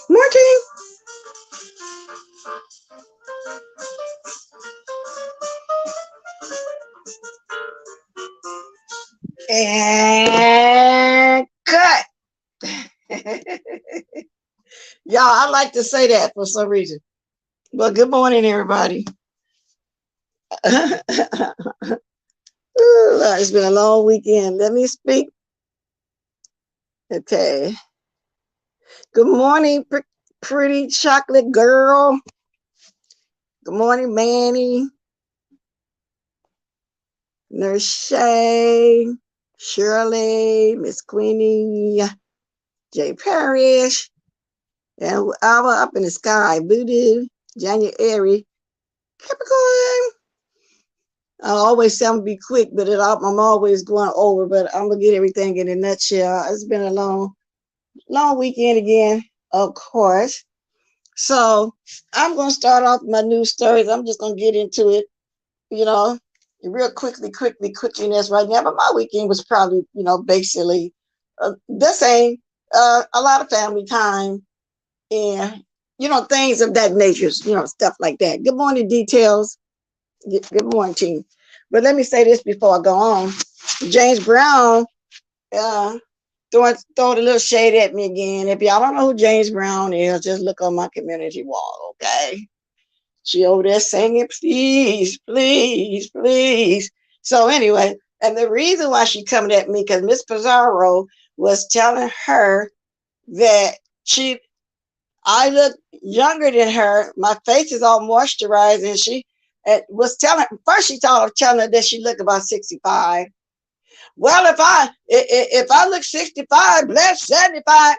Martin. And cut. Y'all, I like to say that for some reason. But good morning, everybody. Ooh, it's been a long weekend. Let me speak. Okay. Good morning, pretty chocolate girl. Good morning, Manny. Nurse Shay, Shirley, Miss Queenie, Jay Parrish, and our up in the sky, Voodoo, January, Capricorn. I always say I'm gonna be quick, but I'm always going over, but I'm gonna get everything in a nutshell. It's been a long weekend again, of course. So I'm gonna start off my news stories. I'm just gonna get into it, you know, real quickiness right now. But my weekend was probably, basically the same. A lot of family time and, things of that nature, stuff like that. Good morning, details. Good morning, team. But let me say this before I go on. James Brown throwing a little shade at me again. If y'all don't know who James Brown is, just look on my community wall, okay? She over there singing, please, please, please. So anyway, and the reason why she coming at me, because Miss Pizarro was telling her that I look younger than her. My face is all moisturized, and she was telling she telling her that she looked about 65. Well, if I look 65, bless 75.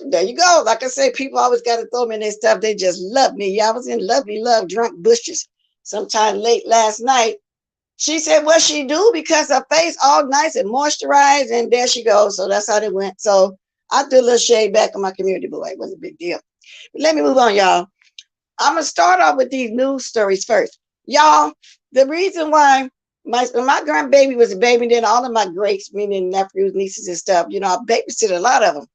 There you go. Like I say, people always got to throw me in their stuff. They just love me. Yeah, I was in lovely love, drunk bushes sometime late last night. She said, what she do? Because her face all nice and moisturized, and there she goes. So that's how they went. So I threw a little shade back on my community, boy. It wasn't a big deal. But let me move on, y'all. I'm going to start off with these news stories first. Y'all, the reason why my grandbaby was a baby, then all of my greats, meaning nephews, nieces, and stuff, you know, I babysit a lot of them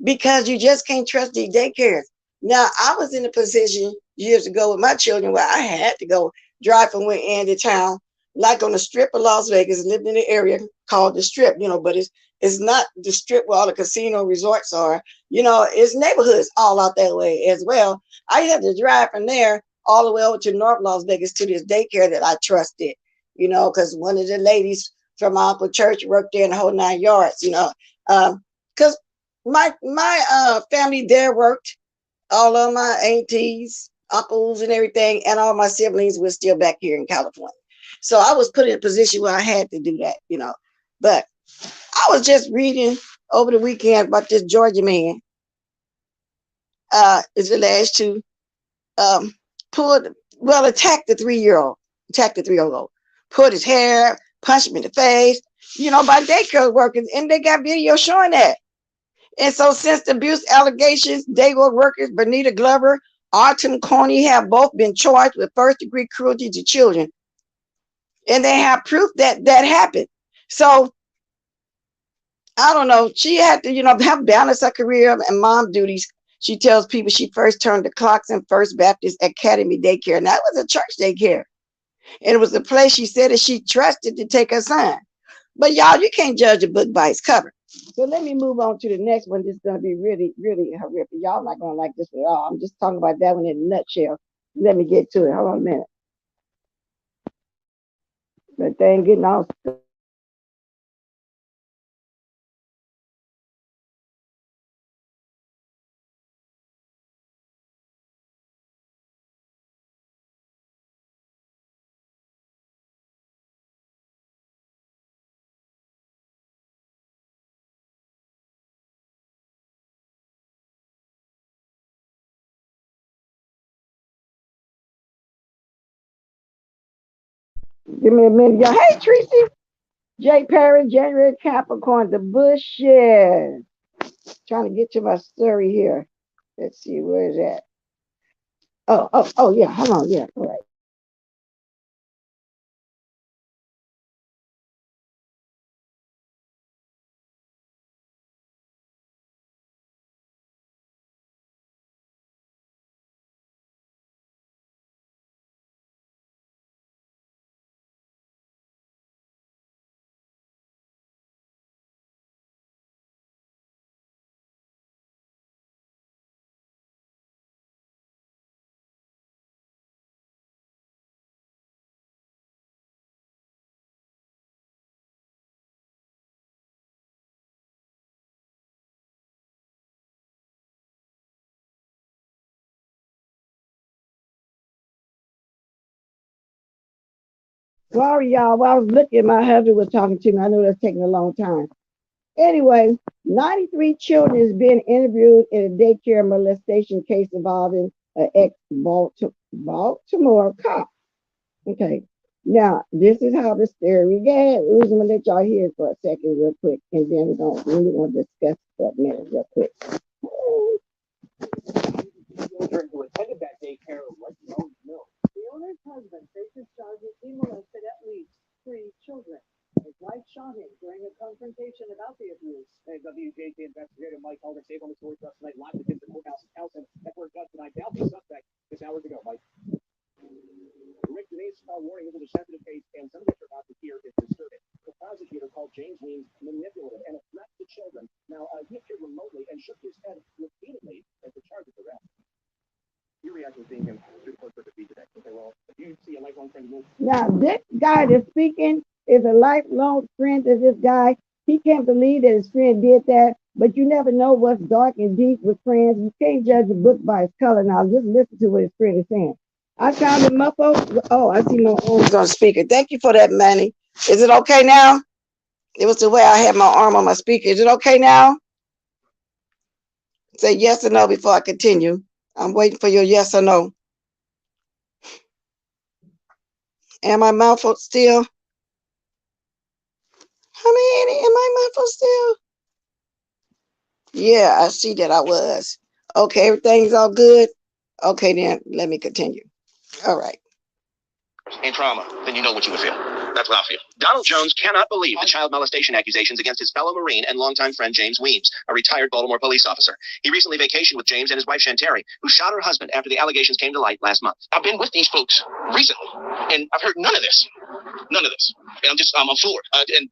because you just can't trust these daycares. Now, I was in a position years ago with my children where I had to go drive from one end of town, like on the strip of Las Vegas, lived in an area called the Strip, you know, but it's not the Strip where all the casino resorts are. You know, it's neighborhoods all out that way as well. I had to drive from there all the way over to North Las Vegas to this daycare that I trusted, you know, because one of the ladies from my uncle church worked there in the whole 9 yards, you know. Because my family there worked. All of my aunties, uncles, and everything, and all my siblings were still back here in California. So I was put in a position where I had to do that, you know. But I was just reading over the weekend about this Georgia man. Is the last two attacked the 3-year-old, attacked the 3-year-old, pulled his hair, punched him in the face, you know, by daycare workers, and they got video showing that. And so since the abuse allegations, daycare workers Benita Glover, Autumn Coney have both been charged with first-degree cruelty to children. And they have proof that that happened. So I don't know. She had to, you know, have balance her career and mom duties. She tells people she first turned the clocks in First Baptist Academy Daycare. And that was a church daycare. And it was the place she said that she trusted to take her son. But y'all, you can't judge a book by its cover. So let me move on to the next one. This is going to be really, really horrific. Y'all not going to like this at all. I'm just talking about that one in a nutshell. Let me get to it. Hold on a minute. But they ain't getting all. Give me a minute, y'all. Hey, Tracy. J. Perry, January Capricorn, the bushes. Trying to get to my story here. Let's see, where is that? Oh, yeah, hold on, yeah, all right. Sorry, y'all. While I was looking, my husband was talking to me. I know that's taking a long time. Anyway, 93 children is being interviewed in a daycare molestation case involving an ex-Baltimore cop. Okay. Now, this is how the story began. I'm going to let y'all hear it for a second real quick, and then we're going to discuss that minute real quick. Children who attended that daycare like no. The owner's husband faces charges he molested at least 3 children. His wife shot him during a confrontation about the abuse. And WJT investigator Mike Hall stayed on the story last night, live against the courthouse in Towson. That word got tonight. Now the suspect just hours ago, Mike. Rick Denise warning over the sensitive case, and some of what you're about to hear is disturbing. The prosecutor called James Weems manipulative and a threat to children. Now, he appeared remotely and shook his head repeatedly as the charges arrest. Your reaction to seeing him through the court for defeat today? Okay, well, if you see a lifelong friend of yours. Now, this guy that's speaking is a lifelong friend of this guy. He can't believe that his friend did that, but you never know what's dark and deep with friends. You can't judge a book by its color. Now, just listen to what his friend is saying. I found it muffled. Oh, I see my arms on speaker. Thank you for that, Manny. Is it okay now? It was the way I had my arm on my speaker. Is it okay now? Say yes or no before I continue. I'm waiting for your yes or no. Am I muffled still? Honey, am I muffled still? Yeah, I see that I was. Okay, everything's all good? Okay, then let me continue. All right. In trauma, then you know what you would feel. That's what I feel. Donald Jones cannot believe the child molestation accusations against his fellow Marine and longtime friend James Weems, a retired Baltimore police officer. He recently vacationed with James and his wife Shantari, who shot her husband after the allegations came to light last month. I've been with these folks recently, and I've heard none of this. None of this. And I'm floored. And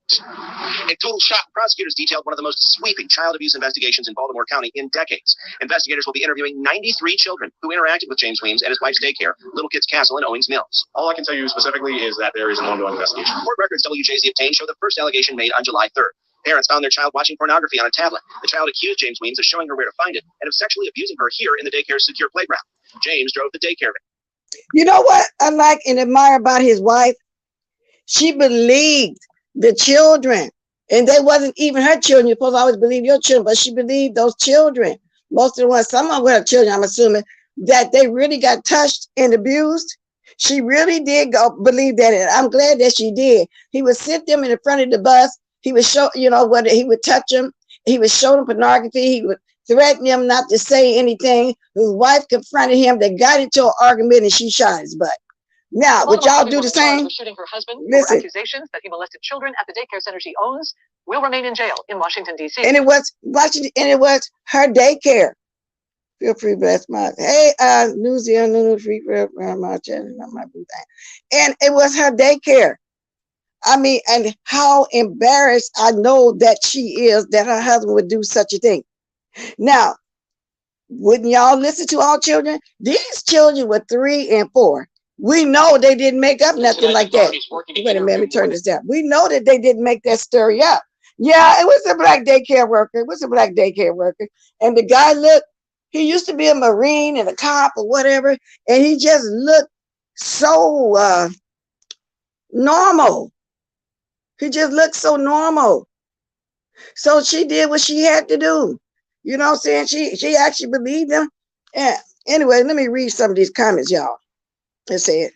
in total shock, prosecutors detailed one of the most sweeping child abuse investigations in Baltimore County in decades. Investigators will be interviewing 93 children who interacted with James Weems and his wife's daycare, Little Kids Castle in Owings Mills. All I can tell you specifically is that there is an ongoing investigation. Court records WJZ obtained show the first allegation made on July 3rd. Parents found their child watching pornography on a tablet. The child accused James Weems of showing her where to find it and of sexually abusing her here in the daycare's secure playground. James drove the daycare. You know what I like and admire about his wife? She believed the children, and they wasn't even her children. You're supposed to always believe your children, but she believed those children. Most of the ones, some of them were her children, I'm assuming, that they really got touched and abused. She really did believe that, and I'm glad that she did. He would sit them in the front of the bus. He would show, whether he would touch them. He would show them pornography. He would threaten them not to say anything. His wife confronted him. They got into an argument, and she shot his butt. Now, would y'all do the same? Shooting her husband Listen. for accusations that he molested children at the daycare center she owns will remain in jail in Washington, D.C. And it was Washington, and it was her daycare. Feel free, bless my. Hey, New Zealand, free for my channel, my boo thing. And it was her daycare. I mean, and how embarrassed I know that she is that her husband would do such a thing. Now, wouldn't y'all listen to all children? These children were 3 and 4. We know they didn't make up nothing like that. Wait a minute, let me turn this down. We know that they didn't make that story up. Yeah, it was a black daycare worker. It was a black daycare worker. And the guy looked, he used to be a Marine and a cop or whatever. And he just looked so normal. He just looked so normal. So she did what she had to do. You know what I'm saying? She actually believed him. And anyway, let me read some of these comments, y'all. It said,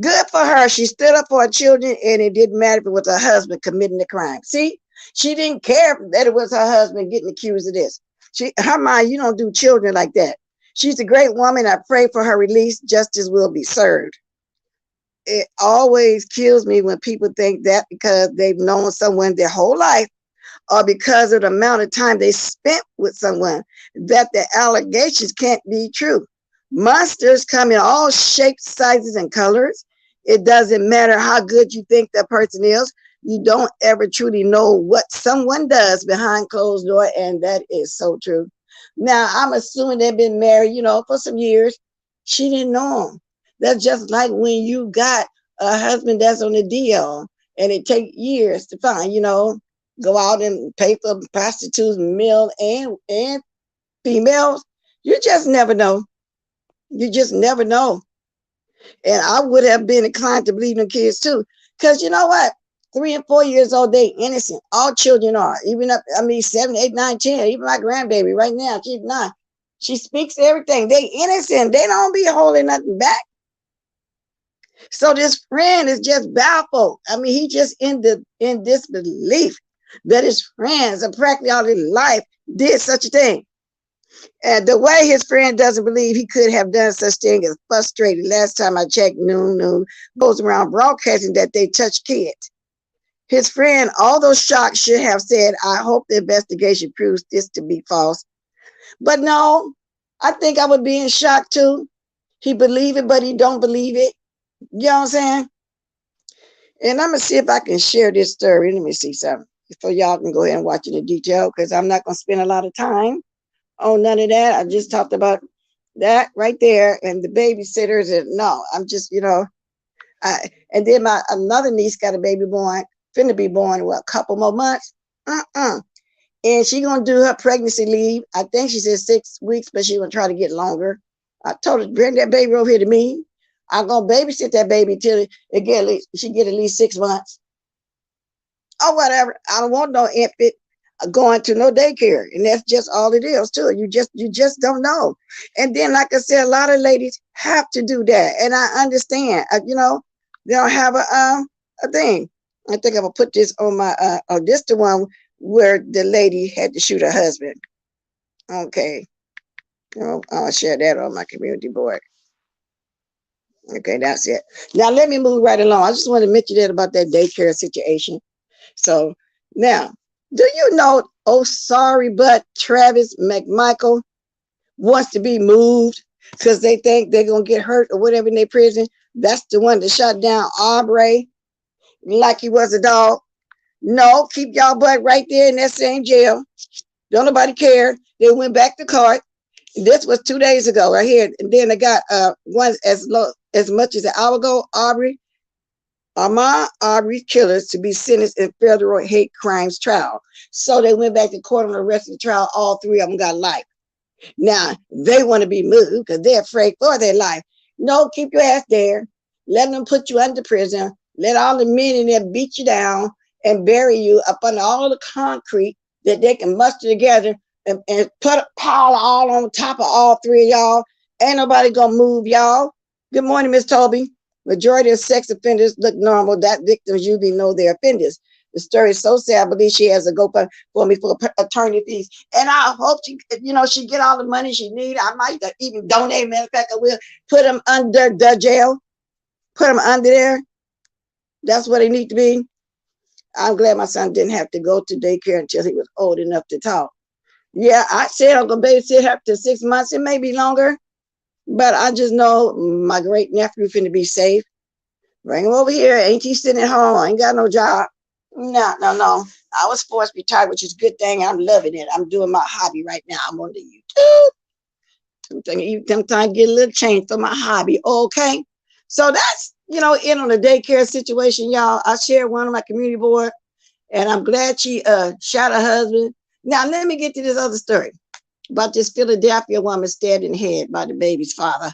good for her. She stood up for her children, and it didn't matter if it was her husband committing the crime. See, she didn't care that it was her husband getting accused of this. Her mind, you don't do children like that. She's a great woman. I pray for her release. Justice will be served. It always kills me when people think that because they've known someone their whole life or because of the amount of time they spent with someone, that the allegations can't be true. Monsters come in all shapes, sizes, and colors. It doesn't matter how good you think that person is. You don't ever truly know what someone does behind closed door, and that is so true. Now, I'm assuming they've been married, for some years. She didn't know him. That's just like when you got a husband that's on the DL, and it takes years to find, go out and pay for prostitutes, male and females. You just never know. You just never know. And I would have been inclined to believe in kids too. Because you know what? 3 and 4 years old, they innocent. All children are. Even 7, 8, 9, 10. Even my grandbaby right now, she's 9. She speaks everything. They innocent. They don't be holding nothing back. So this friend is just baffled. I mean, he just in disbelief that his friends and practically all his life did such a thing. And the way his friend doesn't believe he could have done such thing is frustrated. Last time I checked, Noon goes around broadcasting that they touch kids. His friend, although shocked, should have said, I hope the investigation proves this to be false. But no, I think I would be in shock too. He believe it, but he don't believe it. You know what I'm saying? And I'm going to see if I can share this story. Let me see something before y'all can go ahead and watch it in detail, because I'm not going to spend a lot of time on none of that. I just talked about that right there. And the babysitters, and no, I'm just, and then my another niece got a baby born, finna be born in a couple more months. And she gonna do her pregnancy leave. I think she said 6 weeks, but she gonna try to get longer. I told her, bring that baby over here to me. I'm gonna babysit that baby till she get at least 6 months. Or whatever. I don't want no infant going to no daycare, and that's just all it is too. You just don't know. And then, like I said, a lot of ladies have to do that, and I understand. They don't have a thing. I think I'm gonna put this on my this the one where the lady had to shoot her husband. Okay, I'll share that on my community board. Okay, that's it. Now let me move right along. I just want to mention that about that daycare situation. So now, do you know, oh sorry, but Travis McMichael wants to be moved because they think they're gonna get hurt or whatever in their prison? That's the one that shot down Aubrey like he was a dog. No, keep y'all butt right there in that same jail. Don't nobody care. They went back to court. This was 2 days ago right here. And then they got one as much as an hour ago, Ahmaud Arbery killers to be sentenced in federal hate crimes trial. So they went back to court on the rest of the trial. All three of them got life. Now they want to be moved because they're afraid for their life. No, keep your ass there. Let them put you under prison. Let all the men in there beat you down and bury you up under all the concrete that they can muster together and put a pile all on top of all three of y'all. Ain't nobody gonna move y'all. Good morning, Miss Toby. Majority of sex offenders look normal. That victims usually know they're offenders. The story is so sad. I believe she has a GoFundMe for me for attorney fees. And I hope she, she get all the money she need. I might even donate. Matter of fact, I will put them under the jail. Put them under there. That's what they need to be. I'm glad my son didn't have to go to daycare until he was old enough to talk. Yeah, I said I'm going to babysit her to 6 months. It may be longer. But I just know my great nephew finna be safe. Bring him over here. Ain't he sitting at home? I ain't got no job. No. I was forced to retire, which is a good thing. I'm loving it. I'm doing my hobby right now. I'm on the YouTube. Sometimes get a little change for my hobby. Okay. So that's, in on the daycare situation, y'all. I shared one on my community board, and I'm glad she shot her husband. Now, let me get to this other story about this Philadelphia woman stabbed in the head by the baby's father.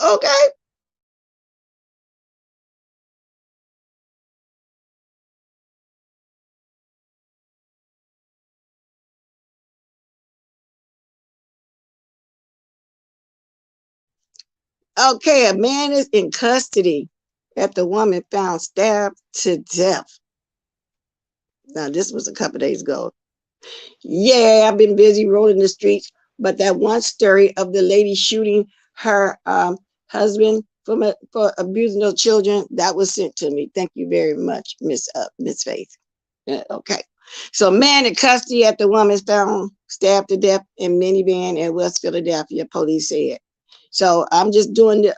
Okay. Okay, a man is in custody after the woman found stabbed to death. Now, this was a couple days ago. Yeah, I've been busy rolling the streets, but that one story of the lady shooting her husband for abusing those children, that was sent to me. Thank you very much, Miss Faith. Okay. So man in custody after woman found stabbed to death in minivan in West Philadelphia, police said. So I'm just doing the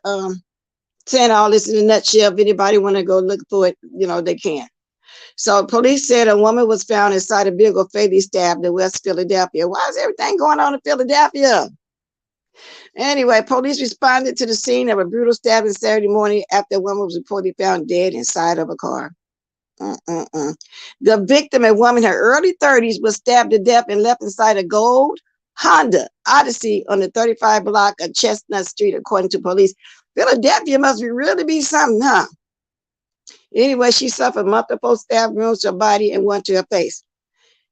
saying all this in a nutshell. If anybody want to go look for it, they can. So police said a woman was found inside a vehicle fatally stabbed in West Philadelphia. Why is everything going on in Philadelphia? Anyway, police responded to the scene of a brutal stabbing Saturday morning after a woman was reportedly found dead inside of a car. The victim, a woman in her early 30s, was stabbed to death and left inside a gold Honda Odyssey on the 35 block of Chestnut Street, according to police. Philadelphia must really be something, huh? Anyway, she suffered multiple stab wounds to her body and one to her face.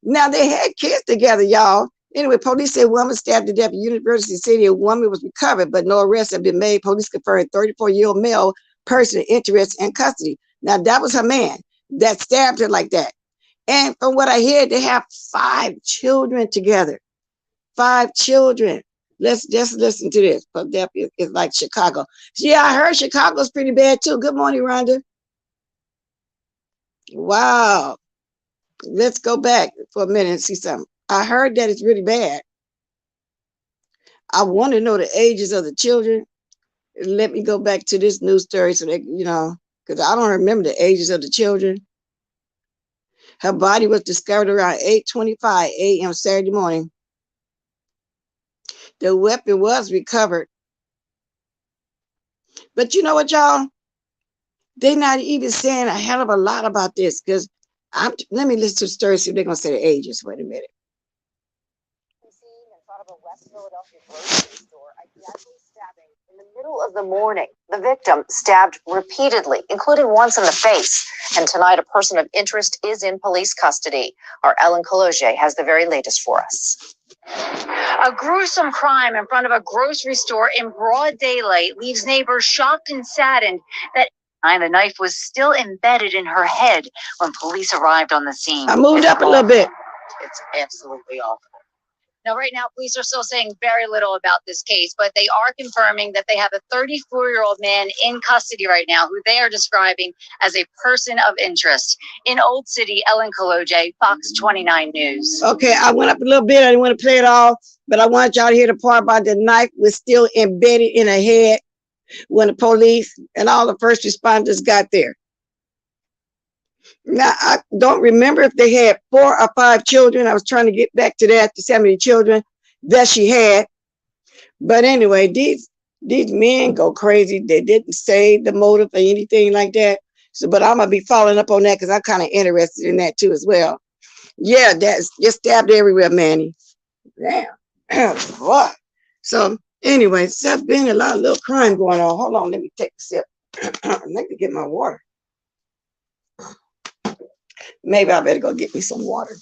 Now, they had kids together, y'all. Anyway, police said a woman stabbed to death in University City. A woman was recovered, but no arrests have been made. Police confirmed a 34-year-old male person interested in custody. Now, that was her man that stabbed her like that. And from what I hear, they have 5 children together. 5 children. Let's just listen to this. Philadelphia is like Chicago. Yeah, I heard Chicago's pretty bad too. Good morning, Rhonda. Wow. Let's go back for a minute and see something. I heard that it's really bad. I want to know the ages of the children. Let me go back to this news story so that, because I don't remember the ages of the children. Her body was discovered around 8:25 a.m. Saturday morning. The weapon was recovered. But you know what, y'all? They're not even saying a hell of a lot about this because let me listen to the story, see if they're going to say the ages. Wait a minute. In front of a West Philadelphia grocery store, a deadly stabbing in the middle of the morning. The victim stabbed repeatedly, including once in the face. And tonight, a person of interest is in police custody. Our Ellen Cologe has the very latest for us. A gruesome crime in front of a grocery store in broad daylight leaves neighbors shocked and saddened that the knife was still embedded in her head when police arrived on the scene. I moved up a little bit. It's absolutely awful. Now, right now, police are still saying very little about this case, but they are confirming that they have a 34-year-old man in custody right now who they are describing as a person of interest. In Old City, Ellen Kaloje, Fox 29 News. Okay, I went up a little bit. I didn't want to play it all, but I want y'all to hear the part about the knife was still embedded in her head when the police and all the first responders got there. Now, I don't remember if they had 4 or 5 children. I was trying to get back to that, to see how many children that she had. But anyway, these men go crazy. They didn't say the motive or anything like that. So, but I'm going to be following up on that because I'm kind of interested in that too as well. Yeah, that's just stabbed everywhere, Manny. Damn. What? So anyway, there's been a lot of little crime going on. Hold on, let me take a sip. Let me get my water. Maybe I better go get me some water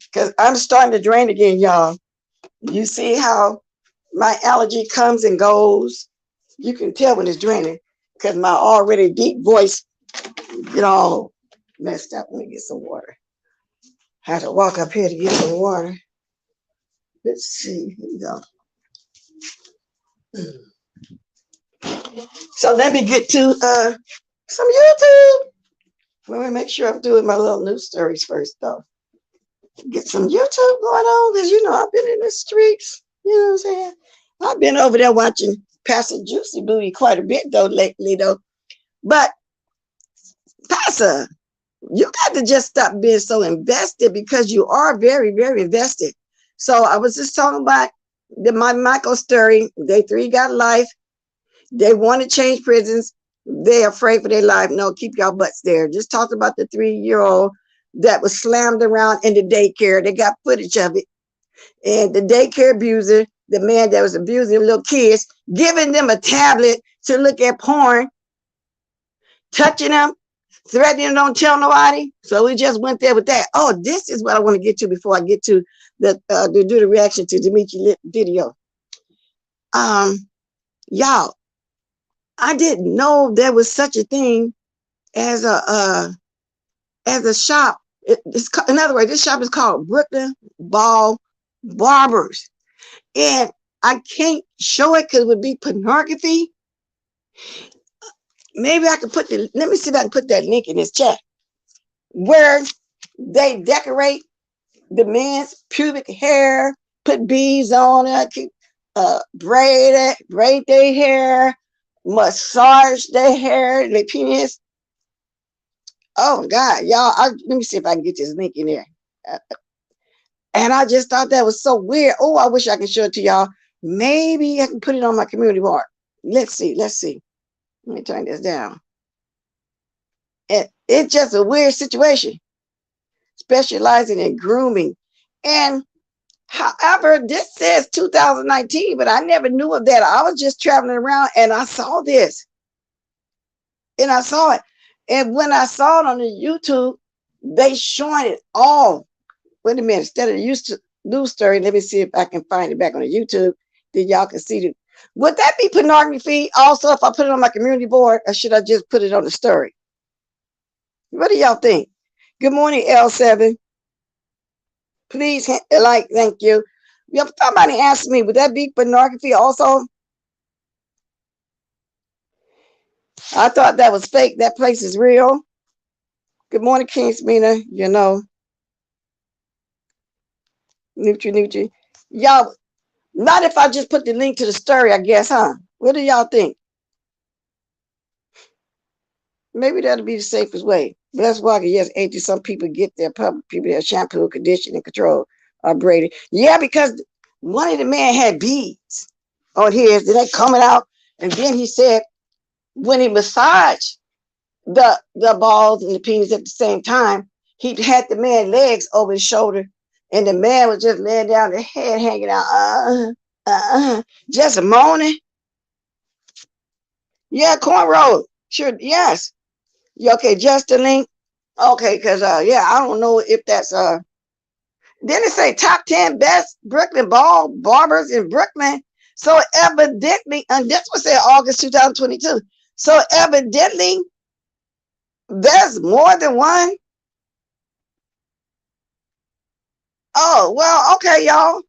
because I'm starting to drain again, y'all. You see how my allergy comes and goes? You can tell when it's draining because my already deep voice get all messed up. Let me get some water. I had to walk up here to get some water. Let's see. Here we go. So let me get to some YouTube. Let me make sure I'm doing my little news stories first, though. Get some YouTube going on because, you know, I've been in the streets. You know what I'm saying? I've been over there watching Pastor Juicy Booty quite a bit, though, lately, though. But, Pastor, you got to just stop being so invested because you are very, very invested. So I was just talking about my Michael story. They 3 got life. They want to change prisons. They're afraid for their life. No, keep y'all butts there. Just talked about the 3-year-old that was slammed around in the daycare. They got footage of it. And the daycare abuser, the man that was abusing little kids, giving them a tablet to look at porn, touching them, threatening, don't tell nobody. So we just went there with that. Oh, this is what I want to get to before I get to the to do the reaction to Demetria video. Y'all, I didn't know there was such a thing as a shop. In other words, this shop is called Brooklyn Barbers, and I can't show it because it would be pornography. Maybe I could put let me see if I can put that link in this chat where they decorate the men's pubic hair, put beads on it, braid their hair, massage their hair, their penis. Oh God, y'all! Let me see if I can get this link in there. And I just thought that was so weird. Oh, I wish I could show it to y'all. Maybe I can put it on my community board. Let's see. Let's see. Let me turn this down. It's just a weird situation, specializing in grooming. And however, this says 2019, but I never knew of that. I was just traveling around and I saw this. And I saw it. And when I saw it on the YouTube, they showing it all. Wait a minute, instead of the news story, let me see if I can find it back on the YouTube, then y'all can see it. Would that be pornography also if I put it on my community board, or should I just put it on the story? What do y'all think? Good morning, L7. Please like, thank you. Somebody asked me, would that be pornography also? I thought that was fake. That place is real. Good morning, King Smina. You know. Nutri. Y'all, not if I just put the link to the story, I guess, huh? What do y'all think? Maybe that'll be the safest way. That's why I can just empty some people get their public people that shampoo, condition, and control are braided. Yeah, because one of the men had beads on his, then they coming out, and then he said when he massaged the balls and the penis at the same time, he had the man's legs over his shoulder, and the man was just laying down, the head hanging out, just moaning. Yeah, cornrow. Sure, yes. Yeah, okay, just a link. Okay, because yeah, I don't know if that's then it say top 10 best Brooklyn barbers in Brooklyn. So evidently, and this was said August 2022. So evidently, there's more than one. Oh, well, okay, y'all.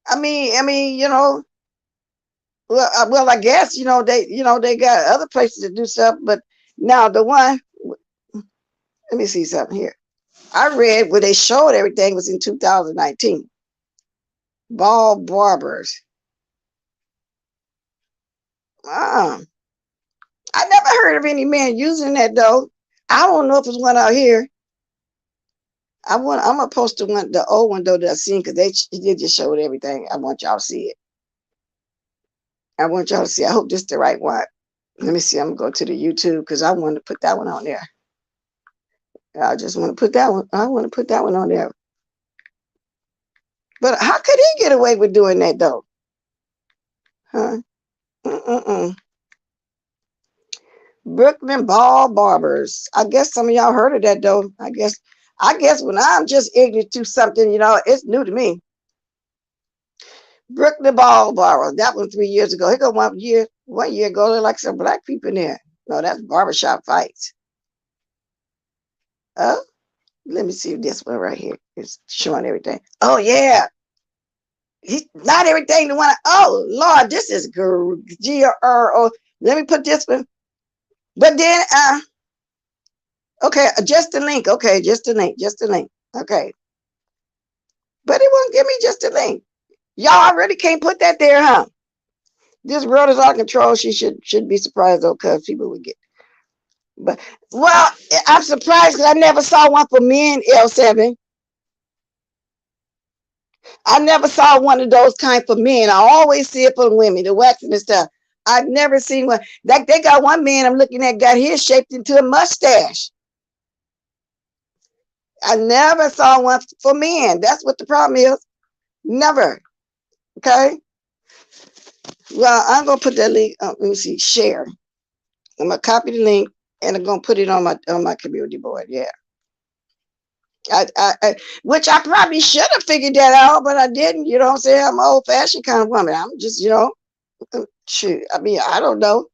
I mean, well, I guess they got other places to do stuff, but now the one. Let me see something here. I read where they showed everything was in 2019. Barbers. I never heard of any man using that though. I don't know if it's one out here. I'm gonna post the old one though that I seen because they just showed everything. I want y'all to see it. I want y'all to see. I hope this is the right one. Let me see. I'm gonna go to the YouTube because I want to put that one on there. I just want to put that one. I want to put that one on there. But how could he get away with doing that though? Huh? Brooklyn Barbers. I guess some of y'all heard of that though. I guess when I'm just ignorant to something, it's new to me. Brooklyn Barbers. That was 3 years ago. Here go 1 year ago, there like some black people in there. No, that's barbershop fights. Oh, let me see this one right here. It's showing everything. Oh yeah. Not everything the one. Oh Lord, this is GRO. Let me put this one. But then okay, just the link. Okay, just the link. Okay. But it won't give me just a link. Y'all really can't put that there, huh? This world is out of control. She should be surprised though, because people would get. But well, I'm surprised because I never saw one for men, L7. I never saw one of those kind for men. I always see it for women, the waxing and stuff. I've never seen one. Like they got one man I'm looking at got his shaped into a mustache. I never saw one for men. That's what the problem is. Never. Okay. Well, I'm gonna put that link. Let me see. Share. I'm gonna copy the link and I'm gonna put it on my community board. Yeah. Which I probably should have figured that out, but I didn't. You know what I'm saying? I'm an old-fashioned kind of woman. I'm just, shoot. I mean, I don't know.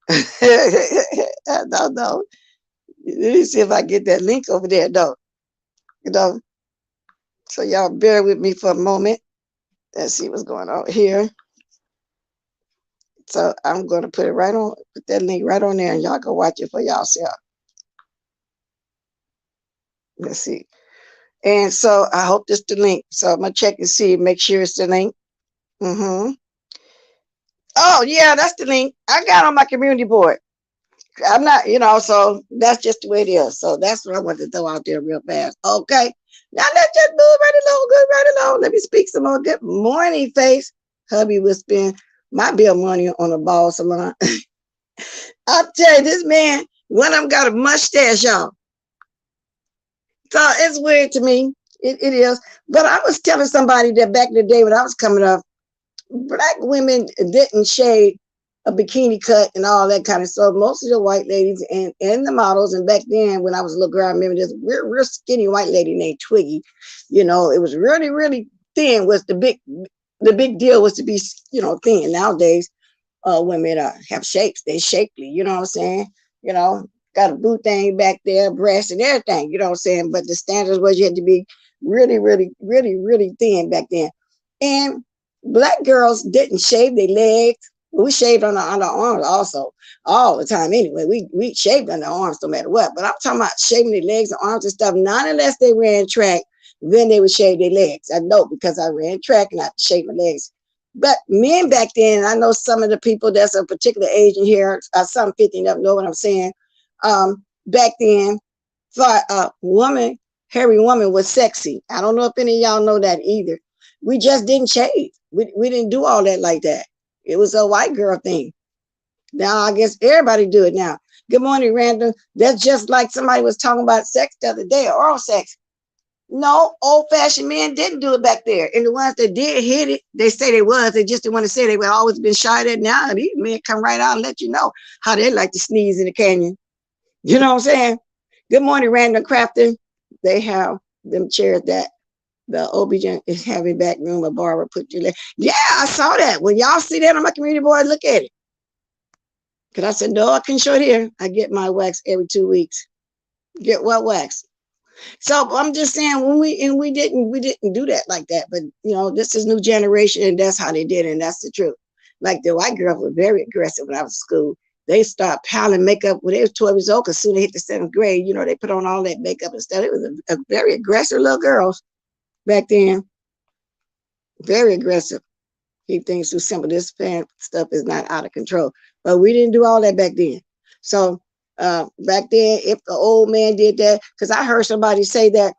I don't know. Let me see if I get that link over there, though. So y'all bear with me for a moment. Let's see what's going on here. So I'm going to put that link right on there, and y'all go watch it for yourself. Let's see. And so I hope this is the link. So I'm going to check and see, make sure it's the link. Oh, yeah, that's the link. I got on my community board. I'm not, so that's just the way it is. So that's what I want to throw out there real fast. Okay. Now let's just move right along. Let me speak some more. Good morning, face. Hubby will spend my bill money on a ball salon. I'll tell you, this man, one of them got a mustache, y'all. So it's weird to me. It is. But I was telling somebody that back in the day when I was coming up, black women didn't shave a bikini cut and all that kind of stuff. Most of the white ladies and the models, and back then when I was a little girl, I remember this real skinny white lady named Twiggy. It was really, really thin. Was the big deal was to be, thin. Nowadays, women have shapes. They're shapely. You know what I'm saying? Got a boo thing back there, breasts and everything. You know what I'm saying? But the standard was you had to be really, really, really, really thin back then. And black girls didn't shave their legs. We shaved on our arms also, all the time. Anyway, we shaved on the arms no matter what. But I'm talking about shaving their legs and arms and stuff. Not unless they ran track, then they would shave their legs. I know because I ran track and I shaved my legs. But men back then, I know some of the people that's a particular age in here, some 50 up know what I'm saying. Back then, thought a hairy woman was sexy. I don't know if any of y'all know that either. We just didn't shave. We didn't do all that like that. It was a white girl thing. Now I guess everybody do it now. Good morning, Randall. That's just like somebody was talking about sex the other day, oral sex. No, old-fashioned men didn't do it back there. And the ones that did hit it, they say they was. They just didn't want to say they were always been shy at. Now these men come right out and let you know how they like to sneeze in the canyon. You know what I'm saying? Good morning, Randall Crafton. They have them chairs that the OB-GYN is having back room. A barber put your leg. Yeah, I saw that. When y'all see that on my community board, look at it. Because I said, no, I can show it here. I get my wax every 2 weeks. Get what wax? So I'm just saying when we didn't do that like that. But you know, this is new generation, and that's how they did it, and that's the truth. Like the white girls were very aggressive when I was in school. They start piling makeup when they was 12 years old, because soon they hit the 7th grade, you know, they put on all that makeup and stuff. It was a very aggressive little girls back then. Very aggressive. Keep things too simple. This fan stuff is not out of control. But we didn't do all that back then. So back then, if the old man did that, because I heard somebody say that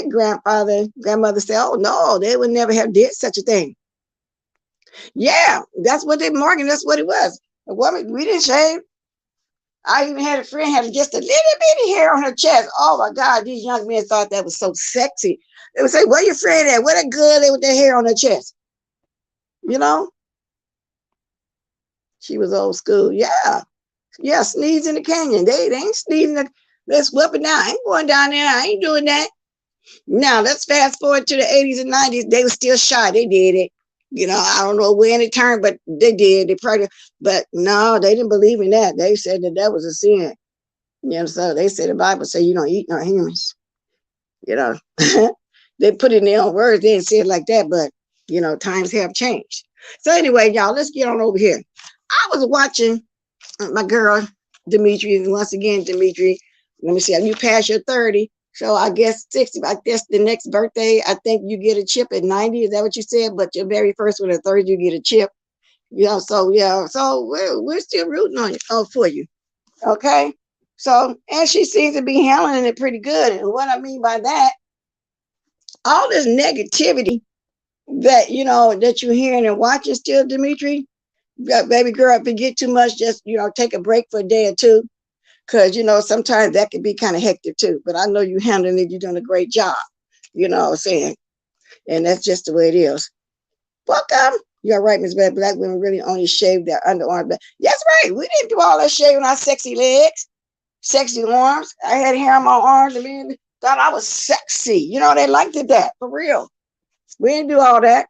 grandmother said, oh no, they would never have did such a thing. Yeah, that's what they marketed. That's what it was. A woman, we didn't shave. I even had a friend had just a little bitty hair on her chest. Oh my God, these young men thought that was so sexy. They would say, where your friend at? What a good they with their hair on her chest. You know? She was old school. Yeah. Yeah, sneeze in the canyon. They ain't sneezing. Let's whip it down. I ain't going down there. I ain't doing that. Now, let's fast forward to the 80s and 90s. They were still shy. They did it. You know, I don't know when it turned, but they did. They probably, but no, they didn't believe in that. They said that was a sin. You know, so they said the Bible say you don't eat no humans. You know, they put it in their own words. They didn't say it like that, but you know, times have changed. So anyway, y'all, let's get on over here. I was watching my girl Demetria. Once again, Demetria, let me see. You passed your 30. So I guess 60, I guess the next birthday, I think you get a chip at 90. Is that what you said? But your very first one at 30, you get a chip. Yeah, so we're still rooting on you, for you. Okay. So, and she seems to be handling it pretty good. And what I mean by that, all this negativity that you know that you're hearing and watching still, Demetri, baby girl, if you get too much, just take a break for a day or two. Because, sometimes that can be kind of hectic too. But I know you handling it. You're doing a great job. You know what I'm saying? And that's just the way it is. Welcome. You're right, Miss Bad. Black women really only shave their underarms. That's right. We didn't do all that shaving our sexy legs, sexy arms. I had hair on my arms. And men thought I was sexy. You know, they liked it that. For real. We didn't do all that.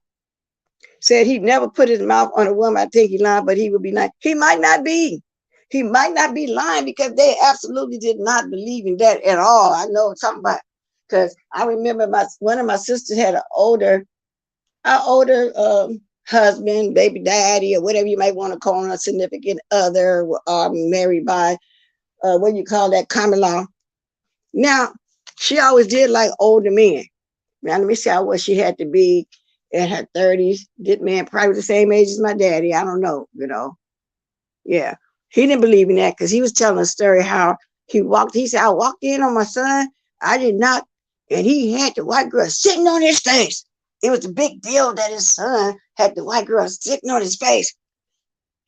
Said he'd never put his mouth on a woman. I think he lied, but he would be nice. He might not be. He might not be lying because they absolutely did not believe in that at all. I know what I'm talking about. Because I remember one of my sisters had an older husband, baby daddy, or whatever you might want to call him, a significant other, married by, what you call that, common law. Now, she always did like older men. Now, let me see how what she had to be in her 30s. This man probably the same age as my daddy. I don't know, Yeah. He didn't believe in that because he was telling a story how he said, I walked in on my son. I did not. And he had the white girl sitting on his face. It was a big deal that his son had the white girl sitting on his face.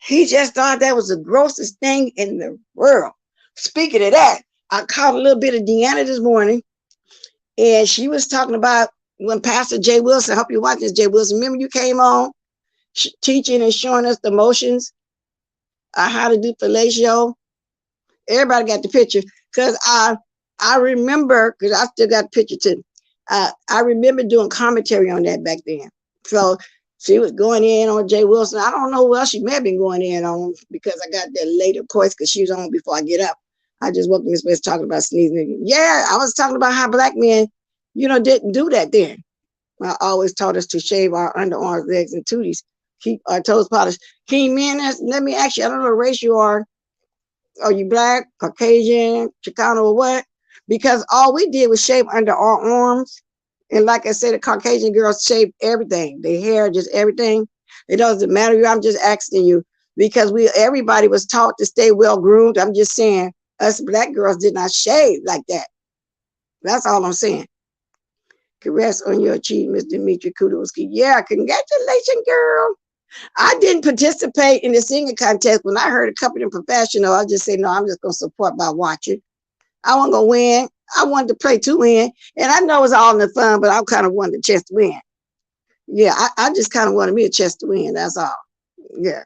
He just thought that was the grossest thing in the world. Speaking of that, I caught a little bit of Deanna this morning. And she was talking about when Pastor Jay Wilson, I hope you're watching this, Jay Wilson. Remember you came on teaching and showing us the motions? How to do fellatio. Everybody got the picture because I remember, because I still got the picture too. I remember doing commentary on that back then. So she was going in on Jay Wilson. I don't know who else she may have been going in on because I got that later, of course, because she was on before I get up. I just woke up in this place talking about sneezing. Yeah, I was talking about how black men, didn't do that then. I always taught us to shave our underarms, legs, and tooties. Keep our toes polished. Keen men, let me ask you, I don't know what race you are. Are you black, Caucasian, Chicano, or what? Because all we did was shave under our arms. And like I said, the Caucasian girls shaved everything. Their hair, just everything. It doesn't matter. I'm just asking you because everybody was taught to stay well groomed. I'm just saying us black girls did not shave like that. That's all I'm saying. Congrats on your achievements, Demetria Kudoski. Yeah, congratulations, girl. I didn't participate in the singing contest. When I heard a couple of them professional, I just say, no, I'm just going to support by watching. I wasn't going to win. I wanted to play to win. And I know it was all in the fun, but I kind of wanted the chance to win. Yeah, I just kind of wanted me a chance to win. That's all. Yeah.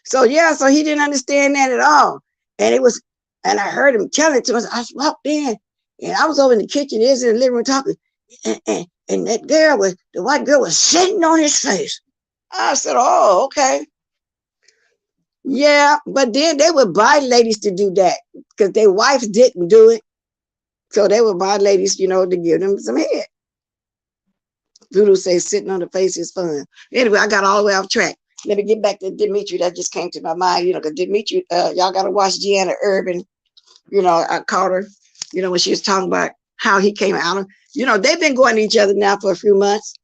So he didn't understand that at all. And I heard him tell it to us. I walked in and I was over in the kitchen, in the living room talking. And that the white girl was sitting on his face. I said, oh, okay. Yeah, but then they would buy ladies to do that because their wives didn't do it. So they were my ladies, to give them some head. Voodoo says sitting on the face is fun. Anyway, I got all the way off track. Let me get back to Demetria. That just came to my mind, because Demetria, y'all got to watch Deanna Irvin. I caught her, when she was talking about how he came out. They've been going to each other now for a few months,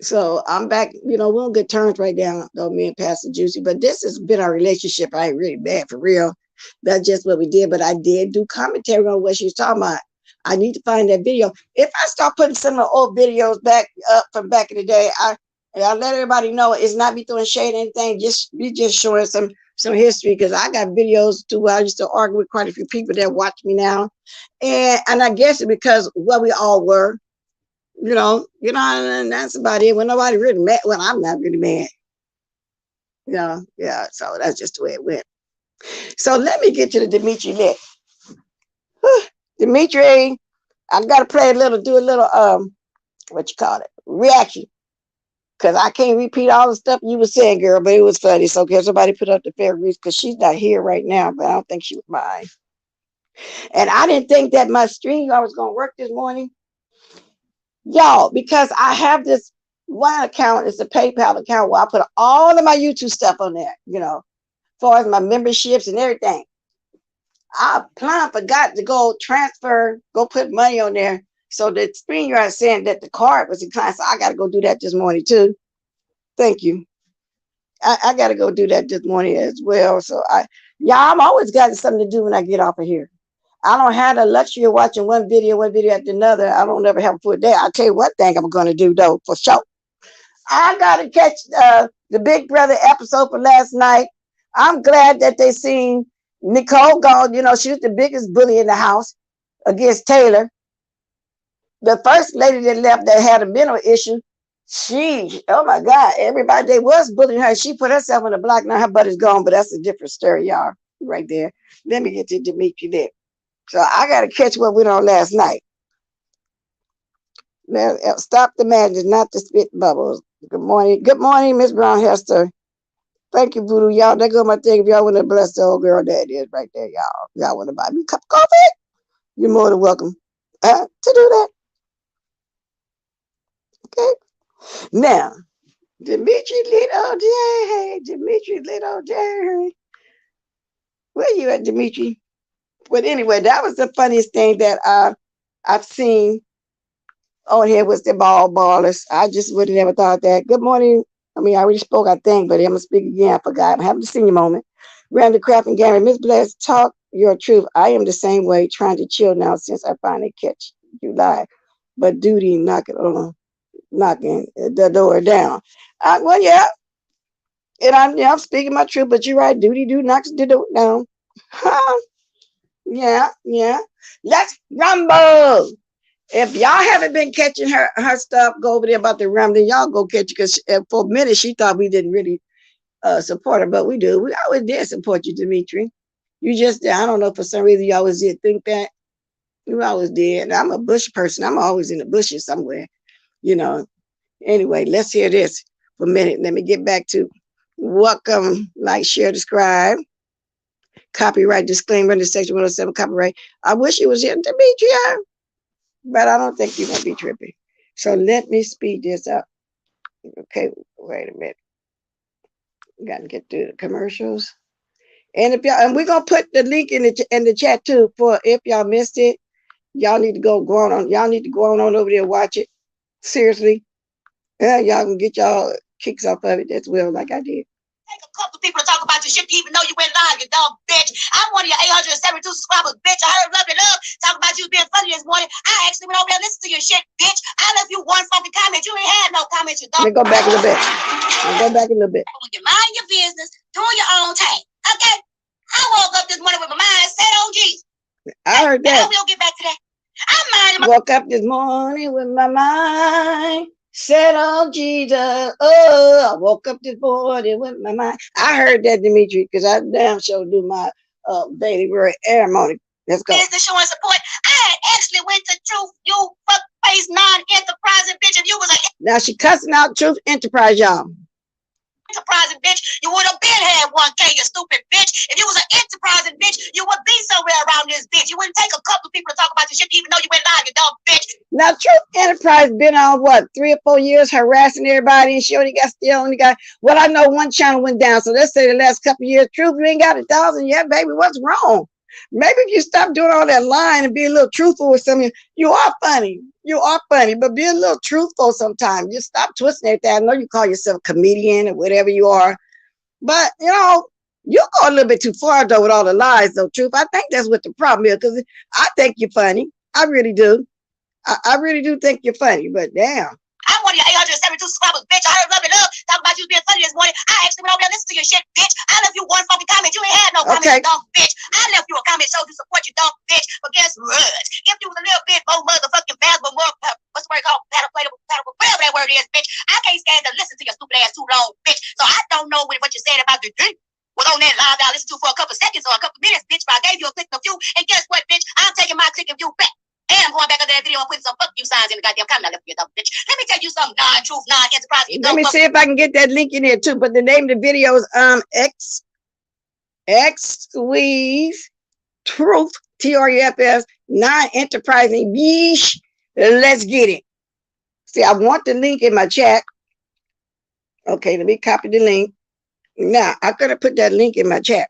So I'm back, we're on good terms right now, though, me and Pastor Juicy. But this has been our relationship. I ain't really bad for real. That's just what we did. But I did do commentary on what she was talking about. I need to find that video. If I start putting some of the old videos back up from back in the day, I'll let everybody know it's not me throwing shade or anything. Be just showing some history, because I got videos too where I used to argue with quite a few people that watch me now. And I guess it's because what we all were. And that's about it. When nobody really mad, well, I'm not really mad. Yeah. So that's just the way it went. So let me get to the Demetria lit. Demetria, I gotta do a little what you call it, reaction. Cause I can't repeat all the stuff you were saying, girl, but it was funny. So can somebody put up the fair grease, because she's not here right now, but I don't think she would mind. And I didn't think that my stream was gonna work this morning. Y'all, because I have this one account, it's a PayPal account where I put all of my YouTube stuff on there, as far as my memberships and everything. I forgot to go put money on there. So the screen you're saying that the card was declined. So I got to go do that this morning too. Thank you. I got to go do that this morning as well. So I'm always got something to do when I get off of here. I don't have the luxury of watching one video after another. I don't ever have a full day. I'll tell you one thing I'm going to do, though, for sure. I got to catch the Big Brother episode from last night. I'm glad that they seen Nicole gone. She was the biggest bully in the house against Taylor. The first lady that left that had a mental issue, oh my God, everybody, they was bullying her. She put herself on the block. Now her butt is gone, but that's a different story, y'all, right there. Let me get to Demetria there. So I got to catch what went on last night. Now, stop the madness, not the spit bubbles. Good morning, Miss Brown Hester. Thank you, Voodoo. Y'all, there go my thing. If y'all want to bless the old girl, that is right there, y'all. Y'all want to buy me a cup of coffee? You're more than welcome to do that. Okay. Now, Demetria little J. Demetria little J. Where you at, Demetria? But anyway, that was the funniest thing that I've seen on here was the ballers. I just would have never thought that. Good morning. I already spoke, I think, but I'm going to speak again. I forgot. I'm having a senior moment. Randy Craft and Gary. Miss Bless, talk your truth. I am the same way, trying to chill now since I finally catch you live. But duty knocking the door down. Well, yeah. And I'm speaking my truth, but you're right. Duty knocks the door down. Yeah. Let's rumble. If y'all haven't been catching her stuff, go over there about the rum, then y'all go catch it, because for a minute she thought we didn't really support her, but we do. We always did support you, Demetria. You just, I don't know, for some reason you always did think that. You always did. And I'm a bush person. I'm always in the bushes somewhere, Anyway, let's hear this for a minute. Let me get back to welcome, like, share, describe. Copyright disclaimer in the section 107 copyright. I wish it was here, Demetria, but I don't think you're going to be tripping. So let me speed this up. Okay, wait a minute. Got to get through the commercials. And if y'all, and we're going to put the link in the chat too, for if y'all missed it, y'all need to go on. Y'all need to go on over there and watch it. Seriously. Yeah, y'all can get y'all kicks off of it as well, like I did. Take a couple people to talk about your shit to even know you went live, you dog bitch. I'm one of your 872 subscribers, bitch. I heard lovely love talk about you being funny this morning. I actually went over there and listened to your shit, bitch. I left you one fucking comment. You ain't had no comments, you dog. Let me go back a little bit. You mind your business, doing your own thing. Okay? I woke up this morning with my mind set on Jesus. I heard that. We'll get back to that. I'm minding my woke up this morning with my mind set on Jesus. Oh, I woke up this morning with my mind. I heard that, Demetria, because I damn sure do my daily word ceremony. Let's go. business showing support. I actually went to Truth, you fuck face non-enterprising bitch. If you was a Now she cussing out Truth Enterprise, y'all. enterprising bitch, you would have been had 1K, you stupid bitch. If you was an enterprising bitch, you would be somewhere around this bitch. You wouldn't take a couple of people to talk about your shit, even though you went live, you dumb bitch. Now, Truth Enterprise been on what 3 or 4 years harassing everybody, and she only got. Well, I know one channel went down, so let's say the last couple of years, Truth, you ain't got 1,000 yet, baby. What's wrong? Maybe if you stop doing all that lying and be a little truthful with something, you are funny. You are funny, but be a little truthful sometimes. Just stop twisting everything. I know you call yourself a comedian or whatever you are, but you know, you go a little bit too far though with all the lies, though, Truth. I think that's what the problem is, because I think you're funny. I really do. I really do think you're funny, but damn. I'm one of your 872 subscribers, bitch. I heard lovely love talking about you being funny this morning. I actually went over there and listened to your shit, bitch. I left you one fucking comment. You ain't had no comment, you dumb bitch. I left you a comment, showed you support, you dumb bitch. But guess what? If you was a little bit more motherfucking valuable, more, what's the word called? Paddle, whatever that word is, bitch. I can't stand to listen to your stupid ass too long, bitch. So I don't know what you're saying about the D. Was on that live I listened to for a couple seconds or a couple minutes, bitch. But I gave you a click of view. And guess what, bitch? I'm taking my click of view back. And I'm going back on that video and putting some fuck you signs in the goddamn comment. I left you, dumb bitch. Let me tell you something, non-truth, non-enterprise. Let me see if I can get that link in there too. But the name of the video is X Squeeze Truth TREFS non-enterprising. Yeesh. Let's get it. See, I want the link in my chat. Okay, let me copy the link. Now I could have put that link in my chat.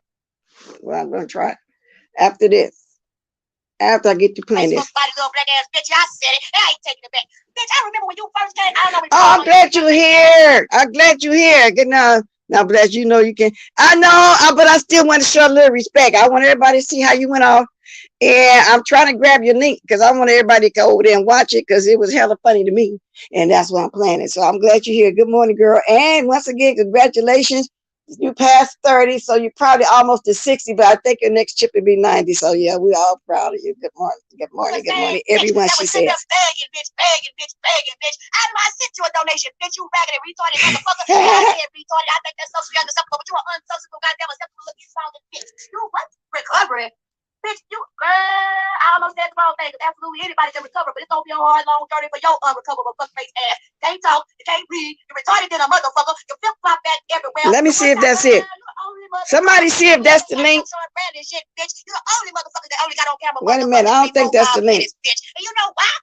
Well, I'm gonna try it after this. After I get to playing this. Black ass bitch, I said it. I ain't taking it back. Bitch, I remember when you first came. I don't know. Oh, I'm glad you're here. I'm glad you're here. Good now, bless you know you can. I know, but I still want to show a little respect. I want everybody to see how you went off. And I'm trying to grab your link because I want everybody to go over there and watch it because it was hella funny to me. And that's why I'm playing it. So I'm glad you're here. Good morning, girl. And once again, congratulations. You passed 30, so you're probably almost to 60, but I think your next chip will be 90. So yeah, we're all proud of you. Good morning. Good morning. Good morning. Everyone, she says. Begging, bitch. I sent you a donation, bitch. You raggedy retarded motherfucker. I said retarded. I think that's socially unacceptable, but you are unsociable, goddamn acceptable looking sounding bitch. You what? Recovery. Bitch, you I almost said the wrong thing. Absolutely anybody can recover, but it's gonna be a hard, long journey for your unrecoverable fuck face ass. Can't talk, you can't read, you're retarded than a motherfucker, you flip flop back everywhere. Let me see if that's it. Somebody see if that's the link. Shit, bitch. You're the only motherfucker that only got on camera. Wait a minute, I don't think that's the link. Bitch. And you know why?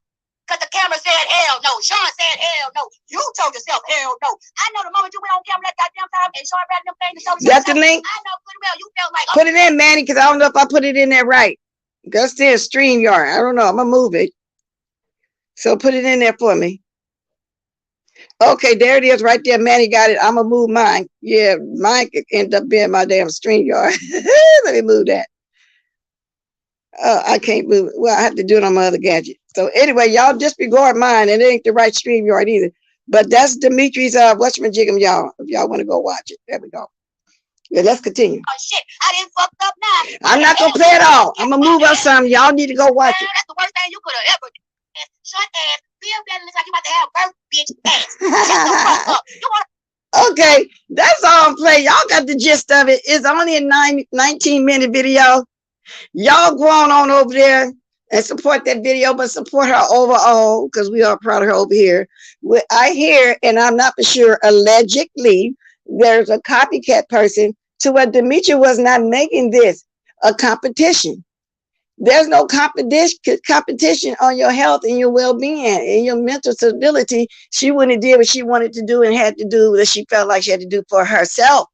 Because the camera said hell no. Sean said hell no. You told yourself hell no. I know the moment you went on camera that goddamn time and Sean ran them things and told you. That's the link? I know pretty well. You felt like. Put it in, Manny, because I don't know if I put it in there right. That's still StreamYard. I don't know. I'm going to move it. So put it in there for me. Okay, there it is right there. Manny got it. I'm going to move mine. Yeah, mine could end up being my damn StreamYard. Let me move that. I can't move it. Well, I have to do it on my other gadget. So anyway, y'all disregard mine, and it ain't the right StreamYard either. But that's Demetria's whatchamajigam, y'all. If y'all want to go watch it. There we go. Yeah, let's continue. Oh shit, I didn't fuck up now. I'm not gonna play it all. I'm gonna move up some. Y'all need to go watch it. That's the worst thing you could have ever done. Shut ass. Feel better like you about to have birth, bitch ass. Shut the fuck up. You want Okay, that's all I'm playing. Y'all got the gist of it. It's only a 19-minute video. Y'all go on over there and support that video, but support her overall because we are proud of her over here. I hear, and I'm not for sure, allegedly, there's a copycat person to where Demetria was not making this a competition. There's no competition on your health and your well-being and your mental stability. She wouldn't have did what she wanted to do and had to do what she felt like she had to do for herself.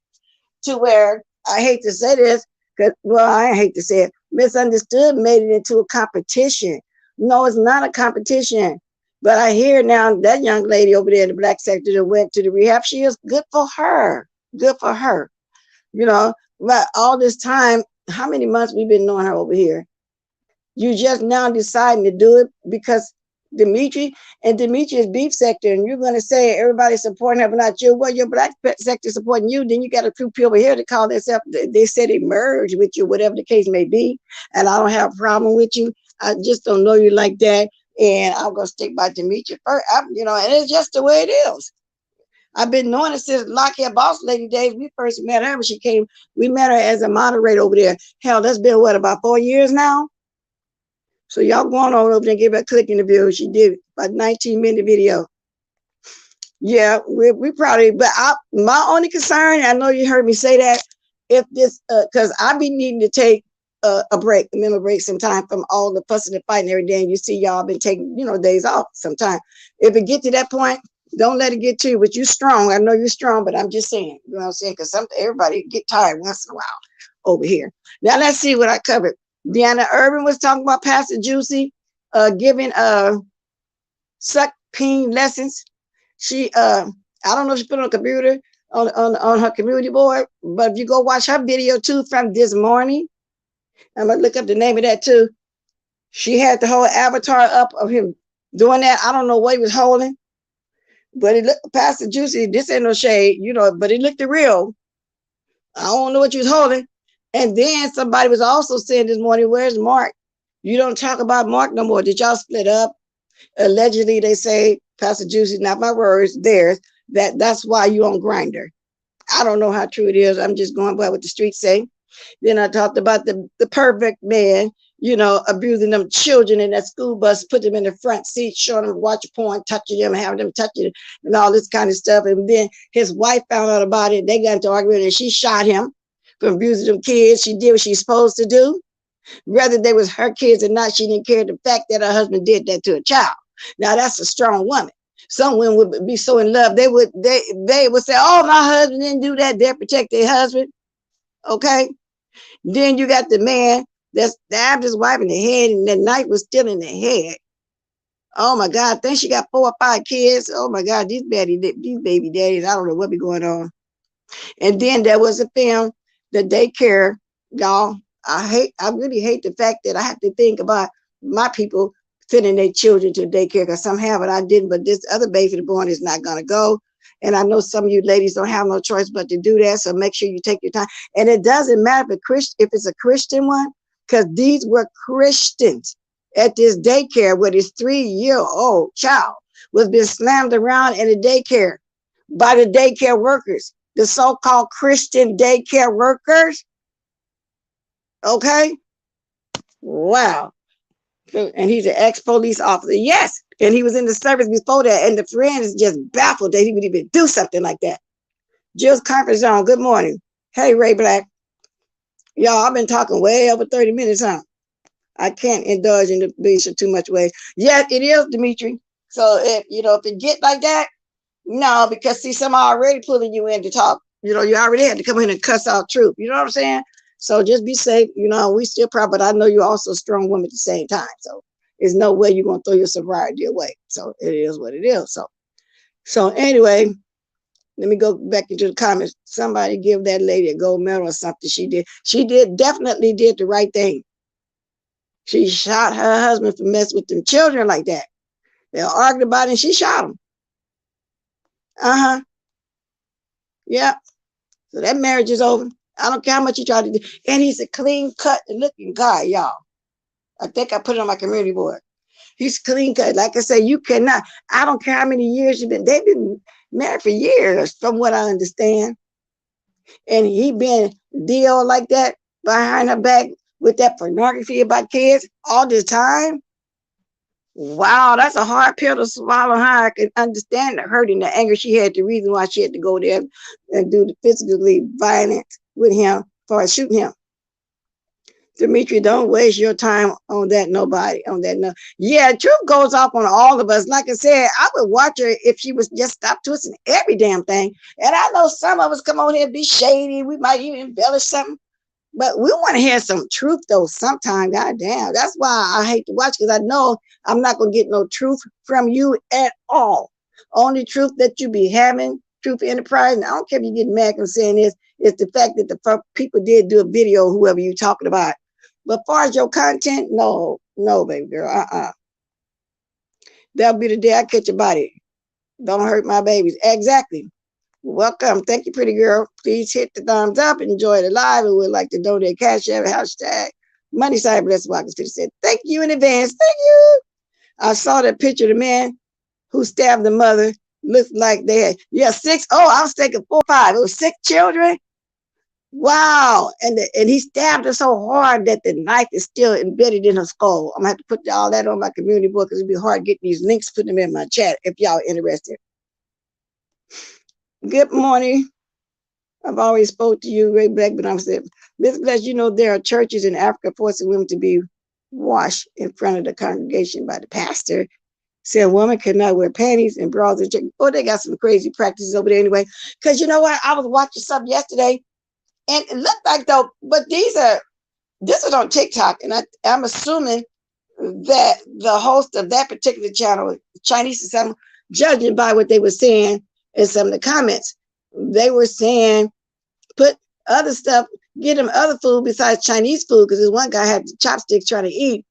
To where, I hate to say this, because, well, I hate to say it, misunderstood, made it into a competition. No, it's not a competition. But I hear now that young lady over there in the black sector that went to the rehab, she is good for her. Good for her. You know, but all this time, how many months we've been knowing her over here? You just now deciding to do it because Demetria is beef sector, and you're going to say everybody's supporting her, but not you. Well, your black sector supporting you, then you got a few people here to call themselves, they said they merge with you, whatever the case may be. And I don't have a problem with you. I just don't know you like that. And I'm going to stick by Demetria first, you know, and it's just the way it is. I've been knowing it since Lockheed Boss Lady days. We first met her when she came. We met her as a moderator over there. Hell, that's been, what, about 4 years now? So y'all going on over there and give her a click in the view. She did a 19-minute video. Yeah, we probably, but my only concern, I know you heard me say that, if this, because I be needing to take a break, a mental break sometime from all the fussing and fighting every day. And you see y'all been taking, days off sometime. If it get to that point, don't let it get to you, but you strong. I know you're strong, but I'm just saying, you know what I'm saying? Because everybody get tired once in a while over here. Now let's see what I covered. Deanna Irvin was talking about Pastor Juicy giving suck peen lessons. She I don't know if she put it on a computer on her community board, but if you go watch her video too from this morning, I'm gonna look up the name of that too. She had the whole avatar up of him doing that. I don't know what he was holding, but it looked Pastor Juicy. This ain't no shade, but it looked real. I don't know what you was holding. And then somebody was also saying this morning, "Where's Mark? You don't talk about Mark no more. Did y'all split up?" Allegedly, they say, Pastor Juicy, not my words, theirs, that's why you on Grindr. I don't know how true it is. I'm just going by what the streets say. Then I talked about the perfect man, abusing them children in that school bus, put them in the front seat, showing them watch porn, touching them, having them touching it, and all this kind of stuff. And then his wife found out about it. They got into argument, and she shot him for abusing them kids. She did what she's supposed to do. Whether they was her kids or not, she didn't care the fact that her husband did that to a child. Now that's a strong woman. Some women would be so in love, they would say, "Oh, my husband didn't do that." They protect their husband. Okay. Then you got the man that stabbed his wife in the head, and the knife was still in the head. Oh my God! I think she got 4 or 5 kids. Oh my God, these baby daddies, I don't know what be going on. And then there was a film, the Daycare, y'all. I really hate the fact that I have to think about my people sending their children to daycare, because some have it, I didn't, but this other baby born is not going to go. And I know some of you ladies don't have no choice but to do that, so make sure you take your time. And it doesn't matter if it's a Christian one, because these were Christians at this daycare where this 3-year-old child was being slammed around in a daycare by the daycare workers, the so-called Christian daycare workers. Okay? Wow. And he's an ex-police officer. Yes. And he was in the service before that. And the friend is just baffled that he would even do something like that. Jill's Comfort Zone. Good morning. Hey, Ray Black. Y'all, I've been talking way over 30 minutes, huh? I can't indulge in the bullshit too much way. Yeah, it is, Demetria. So if it get like that, no, because see, some already pulling you in to talk. You already had to come in and cuss out truth. You know what I'm saying? So just be safe. We still proud, but I know you're also a strong woman at the same time. So there's no way you're going to throw your sobriety away. So it is what it is. So anyway, let me go back into the comments. Somebody give that lady a gold medal or something. She definitely did the right thing. She shot her husband for messing with them children like that. They argued about it and she shot him. Yeah. So that marriage is over. I don't care how much you try to do. And he's a clean cut looking guy, y'all. I think I put it on my community board. He's clean cut. Like I say, you cannot. I don't care how many years you've been. They've been married for years, from what I understand. And he been deal like that behind her back with that pornography about kids all the time. Wow, that's a hard pill to swallow. How I can understand the hurt and the anger she had, the reason why she had to go there and do the physically violence with him for shooting him. Demetria, don't waste your time on that. Nobody on that. No. Yeah, truth goes off on all of us. Like I said, I would watch her if she was just stop twisting every damn thing. And I know some of us come on here and be shady. We might even embellish something. But we want to hear some truth, though, sometime. Goddamn. That's why I hate to watch, because I know I'm not going to get no truth from you at all. Only truth that you be having, Truth Enterprise, and I don't care if you get mad and saying this, is the fact that the people did do a video, whoever you're talking about. But as far as your content, no, baby girl, That'll be the day I catch a body. Don't hurt my babies. Exactly. Welcome. Thank you, pretty girl. Please hit the thumbs up. Enjoy the live. And we'd like to donate cash app, hashtag money side blessed walkers to the set. Thank you in advance. Thank you. I saw that picture of the man who stabbed the mother. Looked like they had, 6. Oh, I was thinking 4 or 5. It was 6 children. Wow. And he stabbed her so hard that the knife is still embedded in her skull. I'm going to have to put all that on my community board, because it'd be hard getting these links, put them in my chat if y'all interested. Good morning. I've always spoke to you, Ray Black, but I'm saying, Miss Bless, you know, there are churches in Africa forcing women to be washed in front of the congregation by the pastor. Say a woman cannot wear panties and bras. Oh, they got some crazy practices over there anyway. Because you know what? I was watching something yesterday, and it looked like though, but this is on TikTok, and I'm assuming that the host of that particular channel, Chinese or something, judging by what they were saying in some of the comments, they were saying put other stuff, get them other food besides Chinese food, because this one guy had chopsticks trying to eat,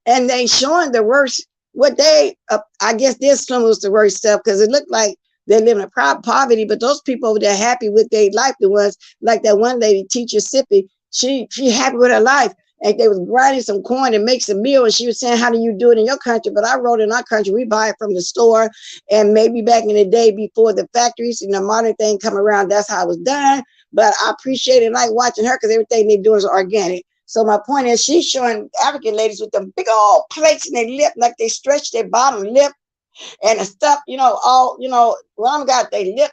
and they showing the worst, what they, I guess this one was the worst stuff, because it looked like they live in poverty, but those people over there happy with their life. The ones like that one lady, teacher Sippy, she happy with her life. And they was grinding some corn and make some meal, and she was saying, how do you do it in your country? But I wrote, in our country, we buy it from the store, and maybe back in the day before the factories and the modern thing come around, that's how it was done. But I appreciate it, like watching her, because everything they do is organic. So my point is, she's showing African ladies with them big old plates in their lip, like they stretch their bottom lip and the stuff, you know, all, you know, one got their lip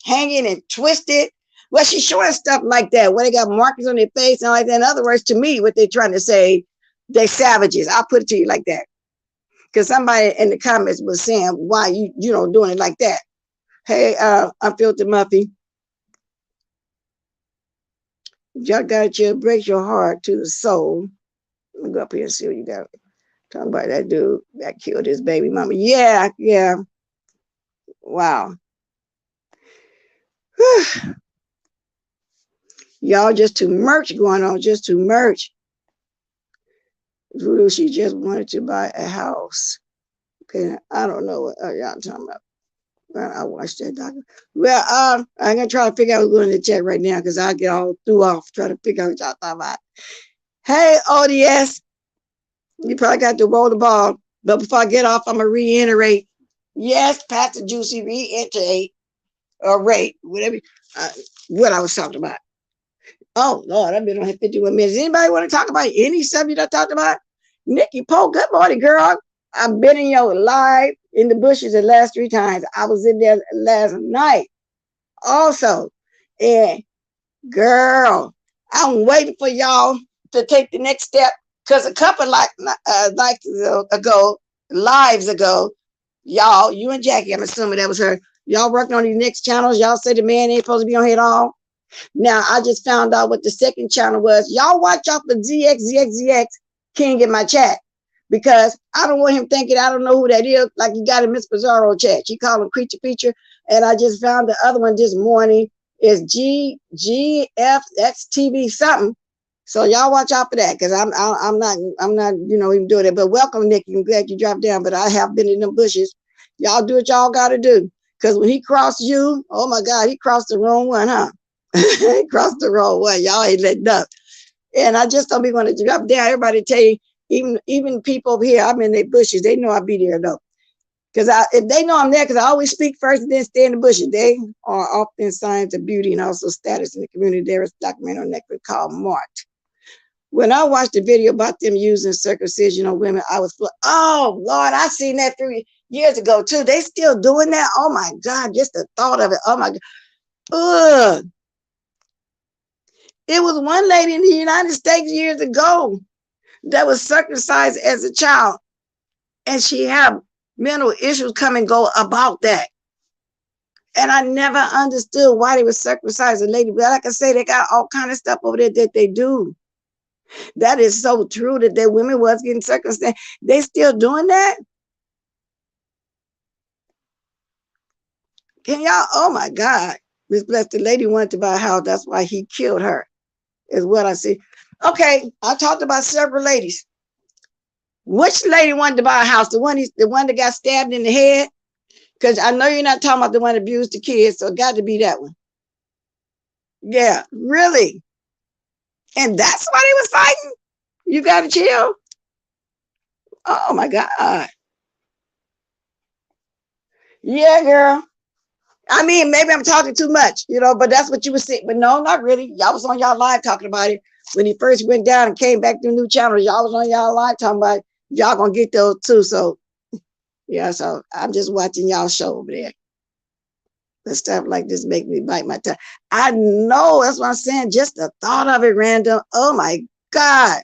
hanging and twisted. Well, she's showing stuff like that, where they got markers on their face and all like that. In other words, to me, what they're trying to say, they're savages. I'll put it to you like that. Because somebody in the comments was saying, why you know, doing it like that? Hey, I'm Filthy Muffy. Y'all got you, breaks your heart to the soul. Let me go up here and see what you got. Talking about that dude that killed his baby mama. Yeah, yeah. Wow. Y'all, just too much going on, just too much. Voodoo, she just wanted to buy a house. Okay, I don't know what y'all talking about. Well, I watched that document. Well, I'm gonna try to figure out what's going in the chat right now, because I get all threw off trying to figure out what y'all talking about. Hey, ODS, you probably got to roll the ball, but before I get off, I'm gonna reiterate. Yes, Pastor Juicy, reiterate or rate whatever what I was talking about. Oh Lord, I've been on here 51 minutes. Anybody want to talk about any subject I talked about? Nikki Poe, good morning, girl. I've been in your live in the bushes the last 3 times. I was in there last night also. And girl, I'm waiting for y'all to take the next step, because a couple lives ago, y'all, you and Jackie, I'm assuming that was her, y'all working on these next channels. Y'all said the man ain't supposed to be on here at all. Now, I just found out what the second channel was. Y'all watch out for ZX King in my chat, because I don't want him thinking I don't know who that is, like he got in Miss Bizarro chat. She called him Creature Feature, and I just found the other one this morning is GFX TV something. So y'all watch out for that, because I'm not you know, even doing it. But welcome, Nikki. I'm glad you dropped down, but I have been in them bushes. Y'all do what y'all got to do, because when he crossed you, oh my God, he crossed the wrong one, huh? He crossed the wrong one. Y'all ain't letting up. And I just don't be going to drop down. Everybody tell you, even people over here, I'm in their bushes. They know I'll be there though. Because if they know I'm there, because I always speak first and then stay in the bushes. They are often signs of beauty and also status in the community. There is a documentary on Netflix called Marked. When I watched the video about them using circumcision on women, I was, oh Lord, I seen that 3 years ago too. They still doing that? Oh my God, just the thought of it. Oh my God. Ugh. It was one lady in the United States years ago that was circumcised as a child, and she had mental issues come and go about that. And I never understood why they were circumcising lady. But like I say, they got all kind of stuff over there that they do. That is so true, that their women was getting circumcised. They still doing that? Can y'all? Oh my God. Miss Blessed, the lady wanted to buy a house. That's why he killed her, is what I see. Okay, I talked about several ladies. Which lady wanted to buy a house? The one that got stabbed in the head? Because I know you're not talking about the one that abused the kids, so it got to be that one. Yeah, really. And that's why they was fighting? You got to chill. Oh my God. Yeah, girl. I mean, maybe I'm talking too much, you know, but that's what you were saying. But no, not really. Y'all was on y'all live talking about it. When he first went down and came back to a new channel, y'all was on y'all live talking about it. Y'all gonna get those too. So yeah, so I'm just watching y'all show over there. But stuff like this make me bite my tongue. I know, that's what I'm saying. Just the thought of it, random. Oh my God.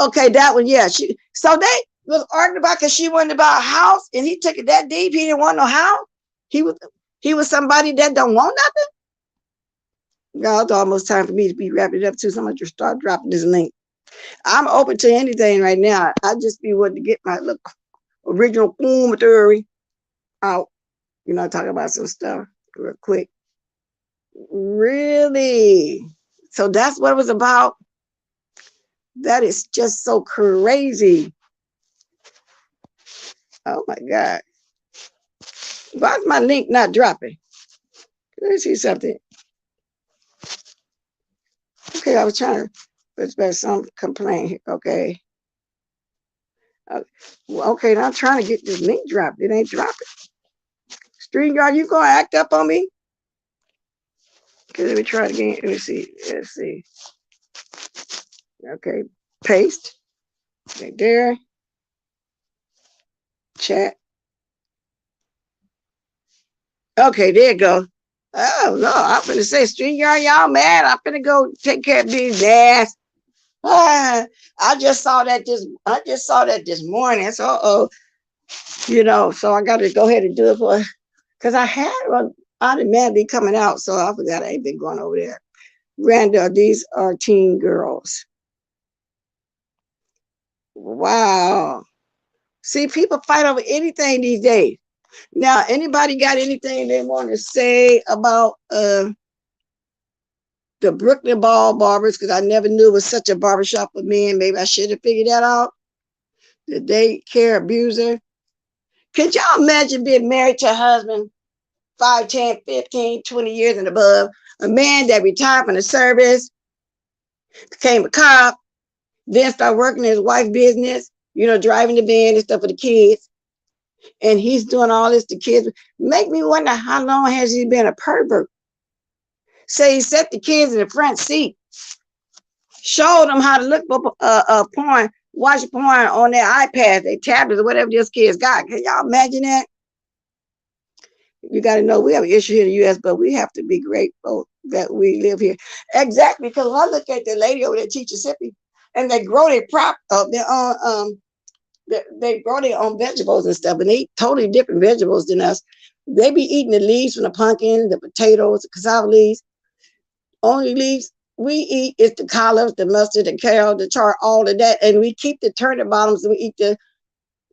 Okay, that one, yeah. So they was arguing about because she wanted to buy a house and he took it that deep. He didn't want no house. He was somebody that don't want nothing. God, it's almost time for me to be wrapping it up too. So I'm gonna just start dropping this link. I'm open to anything right now. I just be wanting to get my look original form theory out. You know, talk about some stuff real quick. Really? So that's what it was about. That is just so crazy. Oh my God. Why's my link not dropping? Let me see something. Okay, I was trying to, there's some complaint here. Okay. Okay, now I'm trying to get this link dropped. It ain't dropping. StreamYard, you gonna act up on me? Okay, let me try it again. Let me see. Let's see. Okay, paste. Right there. Chat. Okay, there you go. Oh no, I'm gonna say StreamYard, y'all mad. I'm gonna go take care of these ass. I just saw that this morning. So you know, so I gotta go ahead and do it for because I had one automatically coming out, so I forgot I ain't been going over there. Randall, these are teen girls. Wow. See, people fight over anything these days. Now, anybody got anything they want to say about the Brooklyn barbers? Because I never knew it was such a barbershop for men. Maybe I should have figured that out. The daycare abuser. Could y'all imagine being married to a husband 5, 10, 15, 20 years and above? A man that retired from the service, became a cop, then started working in his wife's business, you know, driving the van and stuff for the kids. And he's doing all this to kids. Make me wonder how long has he been a pervert? Say he set the kids in the front seat, showed them how to look for porn, watch porn on their iPads, their tablets, or whatever these kids got. Can y'all imagine that? You got to know we have an issue here in the U.S., but we have to be grateful that we live here. Exactly, because when I look at the lady over there teaching Mississippi, and they grow their they grow their own vegetables and stuff, and they eat totally different vegetables than us. They be eating the leaves from the pumpkin, the potatoes, the cassava leaves. Only leaves we eat is the collards, the mustard, the kale, the chard, all of that, and we keep the turnip bottoms, and we eat the,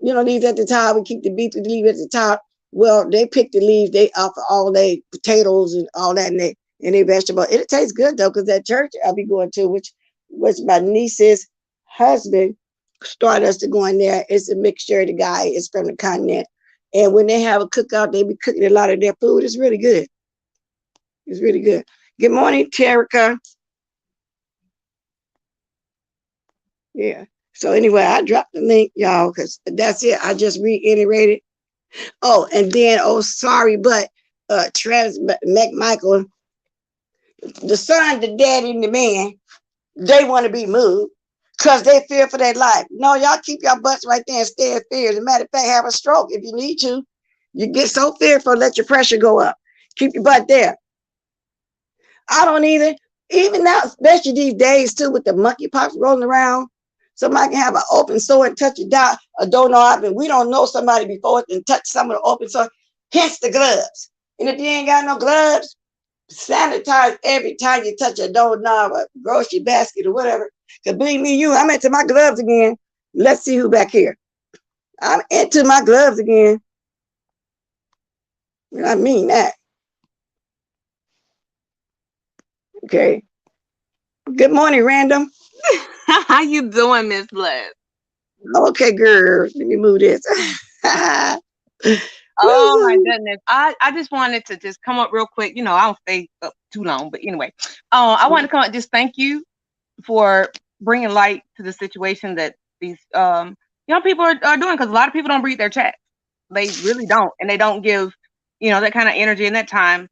you know, leaves at the top. We keep the beef with the leaves at the top. Well, they pick the leaves, they offer all their potatoes and all that, and they vegetable. It tastes good though, because that church I'll be going to, which was my niece's husband, started us to go in there. It's a mixture. The guy is from the continent, and when they have a cookout, they be cooking a lot of their food. It's really good. It's really good. Good morning, Terica. Yeah. So anyway, I dropped the link, y'all, because that's it. I just reiterated. Oh, and then, oh, sorry, but Travis McMichael, the son, the daddy, and the man, they want to be moved because they fear for their life. No, y'all keep your butts right there and stay in fear. As a matter of fact, have a stroke if you need to. You get so fearful, let your pressure go up. Keep your butt there. I don't either. Even now, especially these days too, with the monkeypox rolling around, somebody can have an open sore and touch a doorknob, and we don't know somebody before and touch some of the open sore. Hence the gloves. And if you ain't got no gloves, sanitize every time you touch a doorknob, a grocery basket, or whatever. Because believe me, I'm into my gloves again. Let's see who back here. I'm into my gloves again. I mean that. Okay. Good morning, Random. How you doing, Miss Bless? Okay, girl. Let me move this. Oh my goodness. I just wanted to just come up real quick. You know, I don't stay up too long, but anyway. I want to come up just thank you for bringing light to the situation that these young people are doing, because a lot of people don't read their chat. They really don't, and they don't give, you know, that kind of energy and that time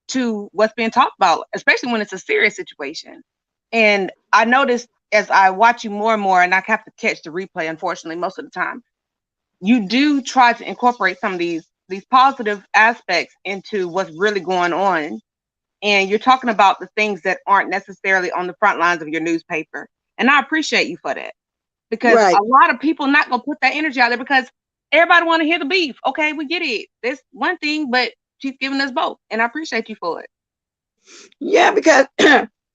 to what's being talked about, especially when it's a serious situation. And I noticed as I watch you more and more, and I have to catch the replay, unfortunately, most of the time, you do try to incorporate some of these these positive aspects into what's really going on. And you're talking about the things that aren't necessarily on the front lines of your newspaper. And I appreciate you for that. Because Right. a lot of people not going to put that energy out there because everybody want to hear the beef. Okay, we get it. That's one thing, but she's giving us both. And I appreciate you for it. Yeah, because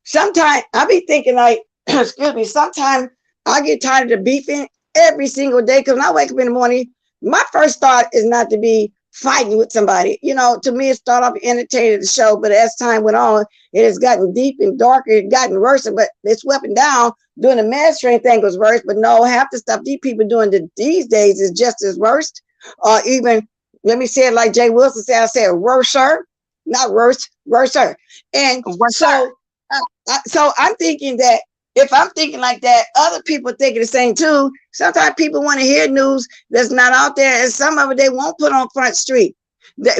sometimes I be thinking like, excuse me, sometimes I get tired of beefing every single day because when I wake up in the morning, my first thought is not to be fighting with somebody. You know, to me, it started off entertaining the show, but as time went on, it has gotten deep and darker, it gotten worse, but it's sweeping down. Doing the mass train thing was worse, but no, half the stuff these people doing these days is just as worst. Or even, let me say it like Jay Wilson said, I said worser, not worse, worser. And so I'm thinking that if I'm thinking like that, other people thinking the same too. Sometimes people want to hear news that's not out there, and some of it they won't put on Front Street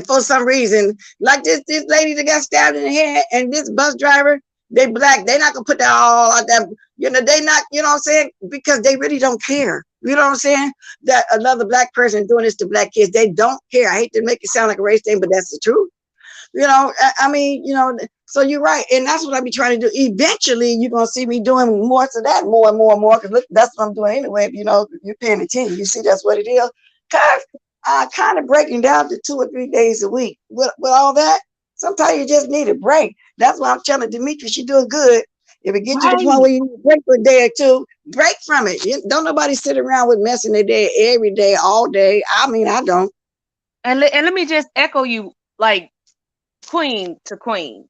for some reason. Like this lady that got stabbed in the head, and this bus driver, they black, they not gonna put that all out there. You know, they not, you know what I'm saying? Because they really don't care. You know what I'm saying? That another black person doing this to black kids, they don't care. I hate to make it sound like a race thing, but that's the truth. You know, I mean, you know, so you're right. And that's what I be trying to do. Eventually, you're going to see me doing more to that, more and more and more. Because look, that's what I'm doing anyway. If, you know, you're paying attention, you see that's what it is. Because I kind of breaking down to 2 or 3 days a week. With all that, sometimes you just need a break. That's why I'm telling Demetria she's doing good. If it gets to the point where you need a break for a day or two, break from it. Don't nobody sit around with messing their day every day, all day. I mean, I don't. And let me just echo you, like, queen to queen.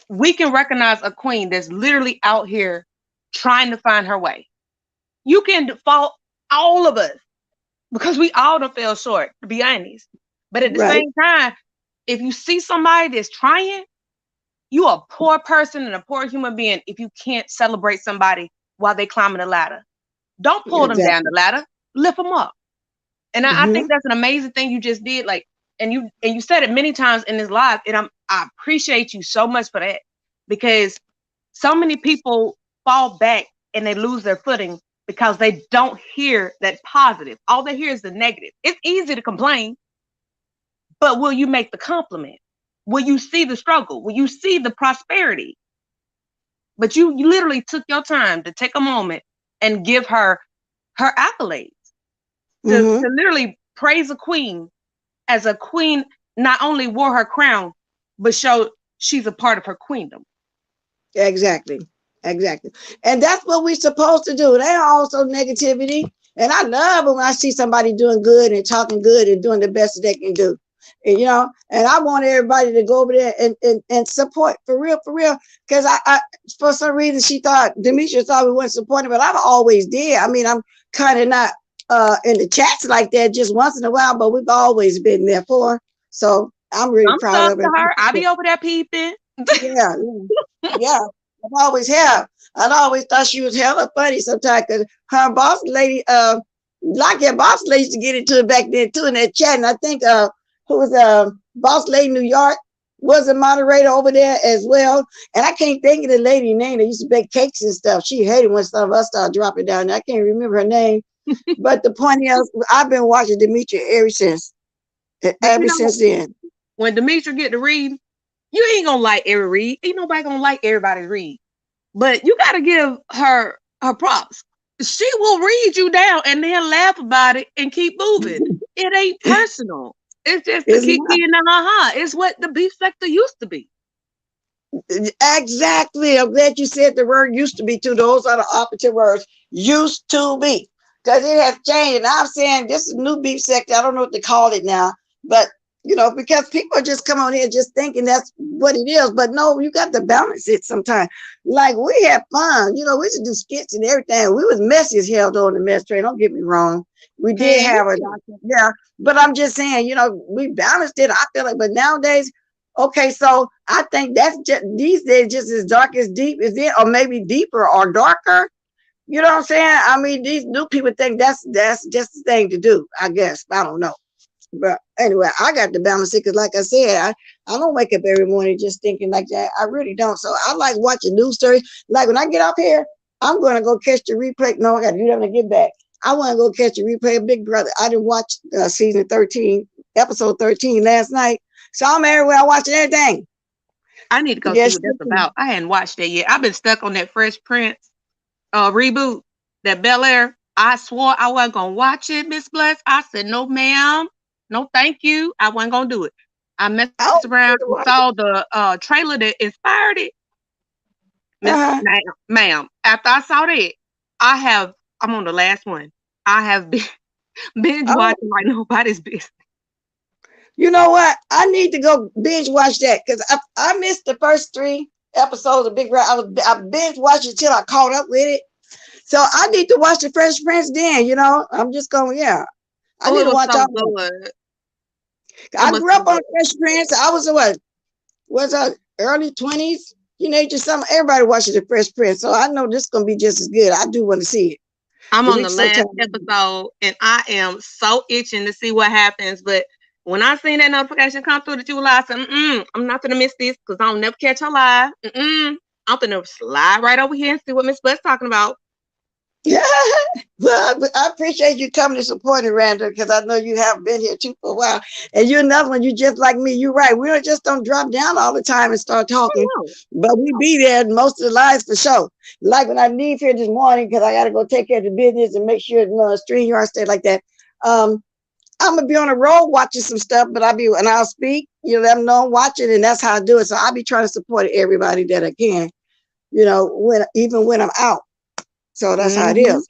We can recognize a queen that's literally out here trying to find her way. You can fault all of us because we all done fell short, to be honest. But at the same time, if you see somebody that's trying, you a poor person and a poor human being if you can't celebrate somebody while they climbing the ladder. Don't pull them down the ladder, lift them up. And I think that's an amazing thing you just did. Like, and you said it many times in this live, and I appreciate you so much for that, because so many people fall back and they lose their footing because they don't hear that positive. All they hear is the negative. It's easy to complain, but will you make the compliment? Will you see the struggle? Will you see the prosperity? But you literally took your time to take a moment and give her accolades, to literally praise a queen. As a queen, not only wore her crown, but showed she's a part of her queendom. Exactly. And that's what we're supposed to do. They are also negativity. And I love it when I see somebody doing good and talking good and doing the best that they can do. And, you know, and I want everybody to go over there and support for real. Because I for some reason Demetria thought we weren't supporting, but I've always did. I mean, I'm kind of not in the chats like that just once in a while, but we've always been there for her. So I'm really proud of her. I'll be over there peeping. Yeah. I always have. I always thought she was hella funny sometimes because her boss lady, like your boss lady used to get into it back then too in that chat. And I think who was boss lady New York was a moderator over there as well. And I can't think of the lady name that used to bake cakes and stuff. She hated when some of us started dropping down. I can't remember her name. But the point is, I've been watching Demetria ever since then. When Demetria get to read, you ain't gonna like every read. Ain't nobody gonna like everybody's read. But you gotta give her props. She will read you down and then laugh about it and keep moving. It ain't personal. It's just the kiki and the ha-ha. It's what the beef sector used to be. Exactly. I'm glad you said the word used to be too. Those are the operative words. Used to be. Because it has changed. And I'm saying this is new beef sector. I don't know what to call it now. But, you know, because people just come on here just thinking that's what it is. But no, you got to balance it sometimes. Like, we had fun. You know, we used to do skits and everything. We was messy as hell though on the mess train. Don't get me wrong. We did have a, yeah. But I'm just saying, you know, we balanced it. I feel like, but nowadays, okay, so I think that's just these days just as dark as deep as it, or maybe deeper or darker. You know what I'm saying? I mean, these new people think that's just the thing to do, I guess. I don't know. But anyway, I got to balance it because, like I said, I don't wake up every morning just thinking like that. I really don't. So I like watching news stories. Like when I get up here, I'm going to go catch the replay. No, I got to do that when I get back. I want to go catch a replay of Big Brother. I didn't watch season 13, episode 13 last night. So I'm everywhere watching everything. I need to go see what that's about. I hadn't watched that yet. I've been stuck on that Fresh Prince reboot, that Bel-Air. I swore I wasn't going to watch it, Miss Bless. I said, no, ma'am. No, thank you. I wasn't going to do it. I messed around and saw the trailer that inspired it. Ma'am, after I saw that, I'm on the last one. I have been binge watching like nobody's business. You know what? I need to go binge watch that because I missed the first 3 episodes of Big Brother. I binge watched it till I caught up with it. So I need to watch the Fresh Prince then, you know. I'm just going, I need to watch all good. I grew up on Fresh Prince. I was early 20s, teenager, something. Everybody watches the Fresh Prince. So I know this is gonna be just as good. I do want to see it. I'm on the last episode and I am so itching to see what happens. But when I seen that notification come through that you were live, I said, I'm not gonna miss this because I'll never catch her live. I'm gonna slide right over here and see what Miss Bless talking about. Yeah, well, I appreciate you coming to support it, Randall, because I know you have been here too for a while. And you're another one. You just like me. You're right. We don't drop down all the time and start talking, but we be there most of the lives for sure. Like when I leave here this morning, because I got to go take care of the business and make sure StreamYard stay like that. I'm gonna be on the road watching some stuff, but I'll speak. Let them know I'm watching, and that's how I do it. So I'll be trying to support everybody that I can. Even when I'm out. So that's how it is.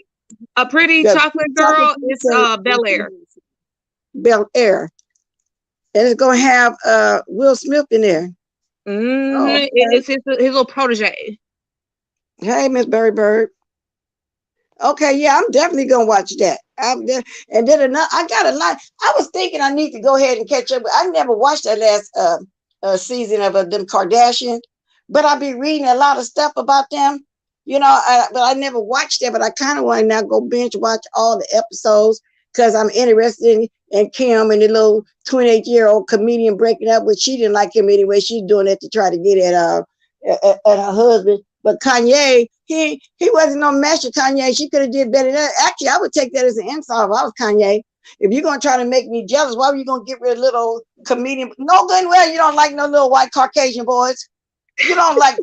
A pretty chocolate girl is Bel-Air. Bel-Air. And it's going to have Will Smith in there. Okay. It's his little protege. Hey, Miss Berry Bird. Okay, yeah, I'm definitely going to watch that. And then I got a lot. I was thinking I need to go ahead and catch up. But I never watched that last season of them Kardashian. But I've been reading a lot of stuff about them. But I never watched that, but I kind of want to now go binge watch all the episodes because I'm interested in Kim and the little 28-year-old comedian breaking up, which she didn't like him anyway. She's doing it to try to get at her husband. But Kanye, he wasn't no match for Kanye. She could have did better than that. Actually, I would take that as an insult if I was Kanye. If you're going to try to make me jealous, why were you going to get rid of little comedian? No good and well, you don't like no little white Caucasian boys. You don't like,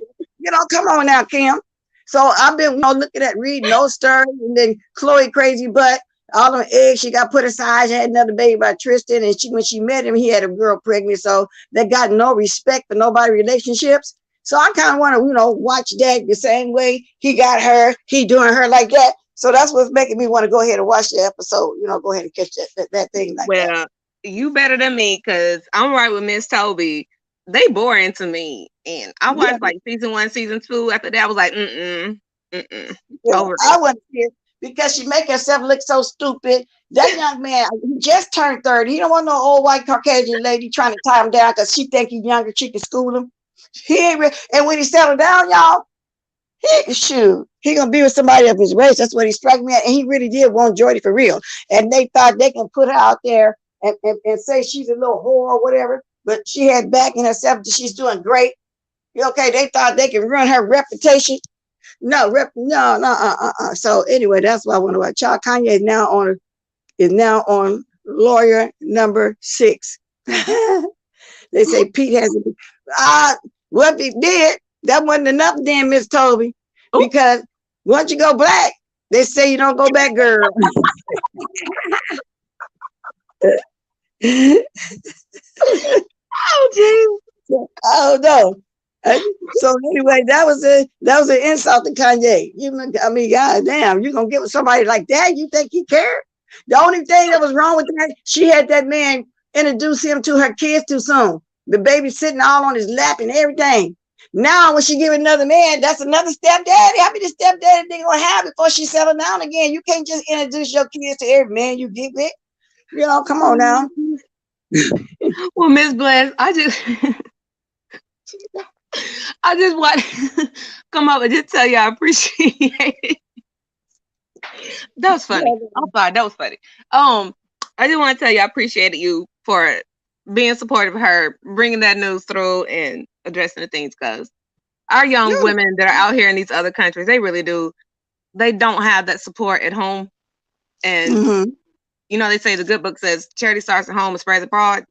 come on now, Kim. So I've been looking at reading No Stir and then Chloe Crazy Butt, all them eggs she got put aside. She had another baby by Tristan, and when she met him, he had a girl pregnant. So they got no respect for nobody relationships. So I kind of want to, watch that the same way he got her, he doing her like that. So that's what's making me want to go ahead and watch the episode. Go ahead and catch that thing like that. Well, you better than me because I'm right with Miss Toby. They boring to me, and I watched like season 1, season 2. After that, I was like, Over. I want to see it because she make herself look so stupid. That young man, he just turned 30. He don't want no old white Caucasian lady trying to tie him down because she think he's younger. She can school him. He ain't. And when he settled down, y'all, he gonna be with somebody of his race. That's what he struck me at, and he really did want Jordy for real. And they thought they can put her out there and say she's a little whore or whatever. But she had back in herself that she's doing great. Okay, they thought they can run her reputation. No. So anyway, that's why I want to watch. Child Kanye is now on lawyer number 6. They say Pete hasn't. What he did, that wasn't enough, then, Miss Toby, because once you go black, they say you don't go back, girl. Oh, geez. Oh no. So anyway, that was an insult to Kanye. Goddamn, you're gonna get with somebody like that? You think he cared? The only thing that was wrong with that, she had that man introduce him to her kids too soon. The baby sitting all on his lap and everything. Now, when she give another man, that's another stepdaddy. How many stepdaddy they gonna have before she settle down again? You can't just introduce your kids to every man you get with. Come on now. Well, Miss Bless, I just want to come up and just tell you I appreciate it. That was funny. I'm sorry, that was funny. I just want to tell you I appreciated you for being supportive of her, bringing that news through and addressing the things, because our young women that are out here in these other countries, they really do. They don't have that support at home. And Mhm. you know, they say the good book says charity starts at home and spreads abroad.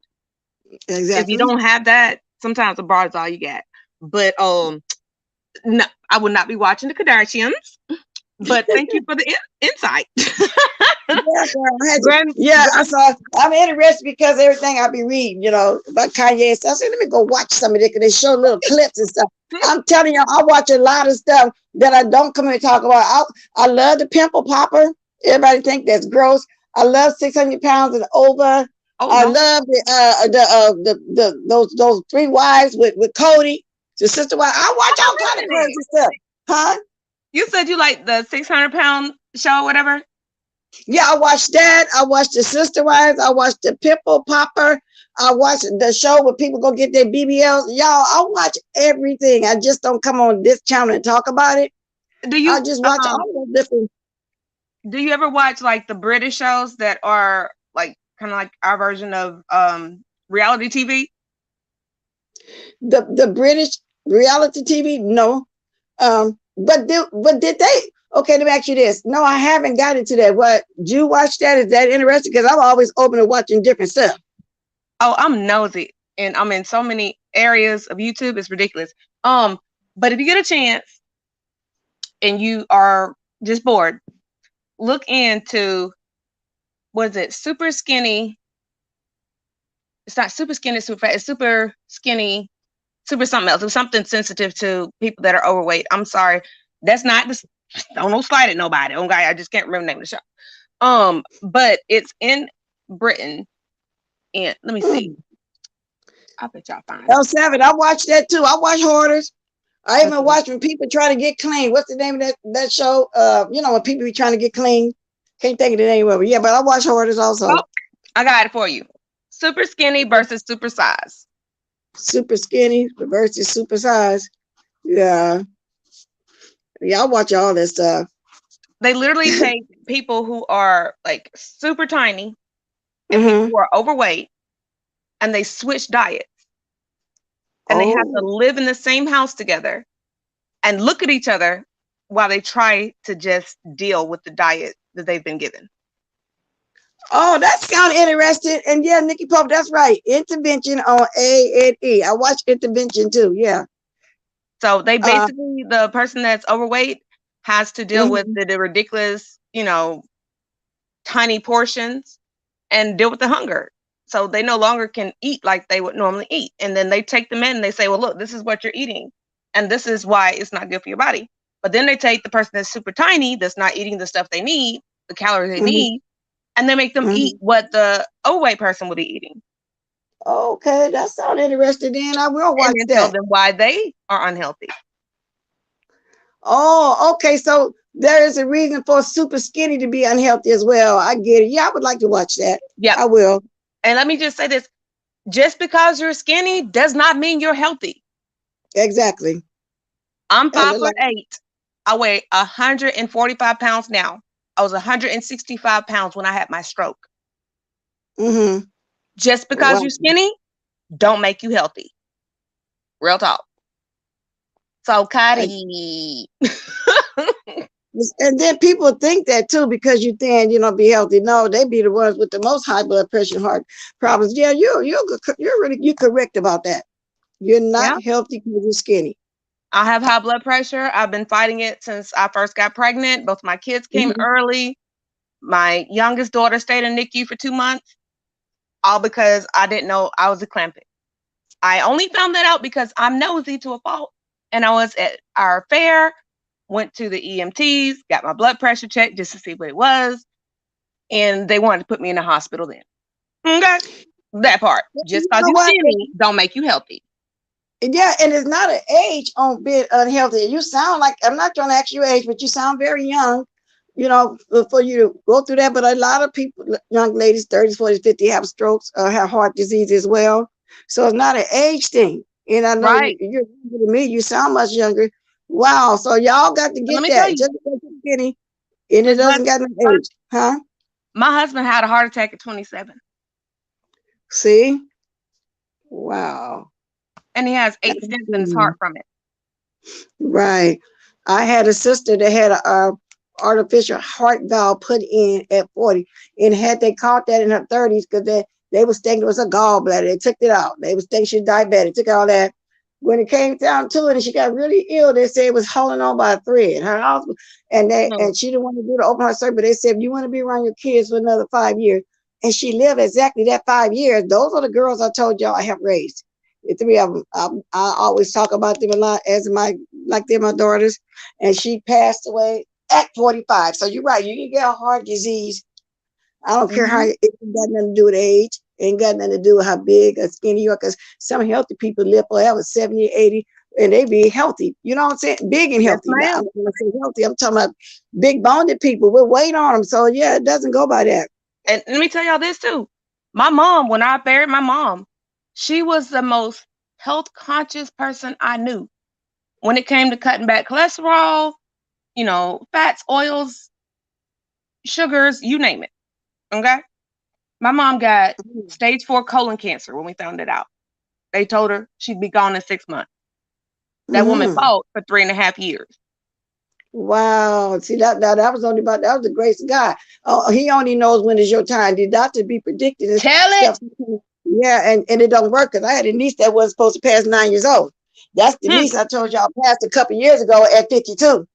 If you Exactly. don't have that, sometimes abroad is all you got. But no, I would not be watching the Kardashians. But thank you for the insight. Yeah, girl, I had to- Grand- yeah, I saw. I'm interested because everything I be reading, you know, about Kanye and stuff. I said, let me go watch some of it because they show little clips and stuff. I'm telling you, I watch a lot of stuff that I don't come here and talk about. I love the pimple popper. Everybody think that's gross. I love 600 pounds and over. Oh, I no. love those three wives with Cody, the sister wife. I watch all kind of crazy stuff, huh? You said you like the 600-pound show, or whatever. Yeah, I watched that. I watched the Sister Wives. I watched the Pimple Popper. I watched the show where people go get their BBLs. Y'all, I watch everything. I just don't come on this channel and talk about it. Do you I just watch all those different. do you ever watch like the British shows that are like kind of like our version of reality TV? The British reality TV, no. But did they? Okay, let me ask you this. No, I haven't got into that. What, do you watch that? Is that interesting? Because I'm always open to watching different stuff. Oh, I'm nosy, and I'm in so many areas of YouTube. It's ridiculous. But if you get a chance and you are just bored, look into, what is it? Super skinny. It's not super skinny, super fat. It's super skinny, super something else. It's something sensitive to people that are overweight. I'm sorry. That's not this. Don't slight at nobody. Okay, I just can't remember the name of the show. But it's in Britain. And let me see. I bet y'all find it. L7, I watched that too. I watch Hoarders. I even watch when people try to get clean. What's the name of that show? You know, when people be trying to get clean. Can't think of the name of it. Yeah, but I watch Hoarders also. Oh, I got it for you. Super skinny versus super size. Super skinny versus super size. Yeah. Yeah, I watch all that stuff. They literally take people who are like super tiny and people who are overweight, and they switch diets. And they have to live in the same house together and look at each other while they try to just deal with the diet that they've been given. Oh, that's kind of interesting. And yeah, Nikki Pope, that's right. Intervention on A&E. I watch Intervention too. Yeah. So they basically, the person that's overweight has to deal with the ridiculous, you know, tiny portions and deal with the hunger. So they no longer can eat like they would normally eat. And then they take them in and they say, well, look, this is what you're eating. And this is why it's not good for your body. But then they take the person that's super tiny, that's not eating the stuff they need, the calories they need, and they make them eat what the overweight person would be eating. Okay, that sounds interesting. Then I will watch and that. tell them why they are unhealthy. Oh, okay. So there is a reason for super skinny to be unhealthy as well. I get it. Yeah, I would like to watch that. Yeah, I will. And let me just say this. Just because you're skinny does not mean you're healthy. Exactly. I'm 5'8". I weigh 145 pounds now. I was 165 pounds when I had my stroke. Just because you're skinny don't make you healthy. Real talk. So, Cuddy. And then people think that too, because you thin, you know, be healthy. No, they be the ones with the most high blood pressure and heart problems. Yeah, you're correct about that. You're not healthy because you're skinny. I have high blood pressure. I've been fighting it since I first got pregnant. Both my kids came early. My youngest daughter stayed in NICU for 2 months, all because I didn't know I was eclamptic. I only found that out because I'm nosy to a fault. And I was at our fair, went to the EMTs, got my blood pressure checked just to see what it was. And they wanted to put me in the hospital then. Okay. That part. Just because you're skinny don't make you healthy. Yeah, and it's not an age on being unhealthy. You sound like, I'm not trying to ask your age, but you sound very young, you know, for you to go through that. But a lot of people, young ladies, 30s, 40s, 50s, have strokes, have heart disease as well. So it's not an age thing. And I know you're younger than me. You sound much younger. Wow. So y'all got to get that. Just because you're skinny, and it doesn't got no age. Huh? My husband had a heart attack at 27. See? Wow. And he has 8 stents in his heart from it. Right. I had a sister that had a artificial heart valve put in at 40. And had they caught that in her 30s, because they was thinking it was a gallbladder. They took it out. They was thinking she was diabetic, took all that. When it came down to it and she got really ill, they said it was holding on by a thread. Her hospital, and she didn't want to do the open heart surgery, but they said, if you want to be around your kids for another 5 years, and she lived exactly that 5 years. Those are the girls I told y'all I have raised. The three of them. I always talk about them a lot as like they're my daughters. And she passed away at 45. So you're right. You can get a heart disease. I don't care how, it ain't got nothing to do with age. It ain't got nothing to do with how big or skinny you are, because some healthy people live forever, 70, 80, and they be healthy. You know what I'm saying? Big and healthy. Now, I'm going to say healthy. I'm talking about big boned people with weight on them. So yeah, it doesn't go by that. And let me tell y'all this too. My mom, when I buried my mom, she was the most health conscious person I knew. When it came to cutting back cholesterol, you know, fats, oils, sugars, you name it. Okay. My mom got stage 4 colon cancer when we found it out. They told her she'd be gone in 6 months. That woman fought for 3.5 years. Wow. See, that was only about, that was the grace of God. Oh, he only knows when is your time. The doctor be predicting Tell it. Yeah, and it don't work, because I had a niece that wasn't supposed to pass 9 years old. That's the niece I told y'all passed a couple years ago at 52.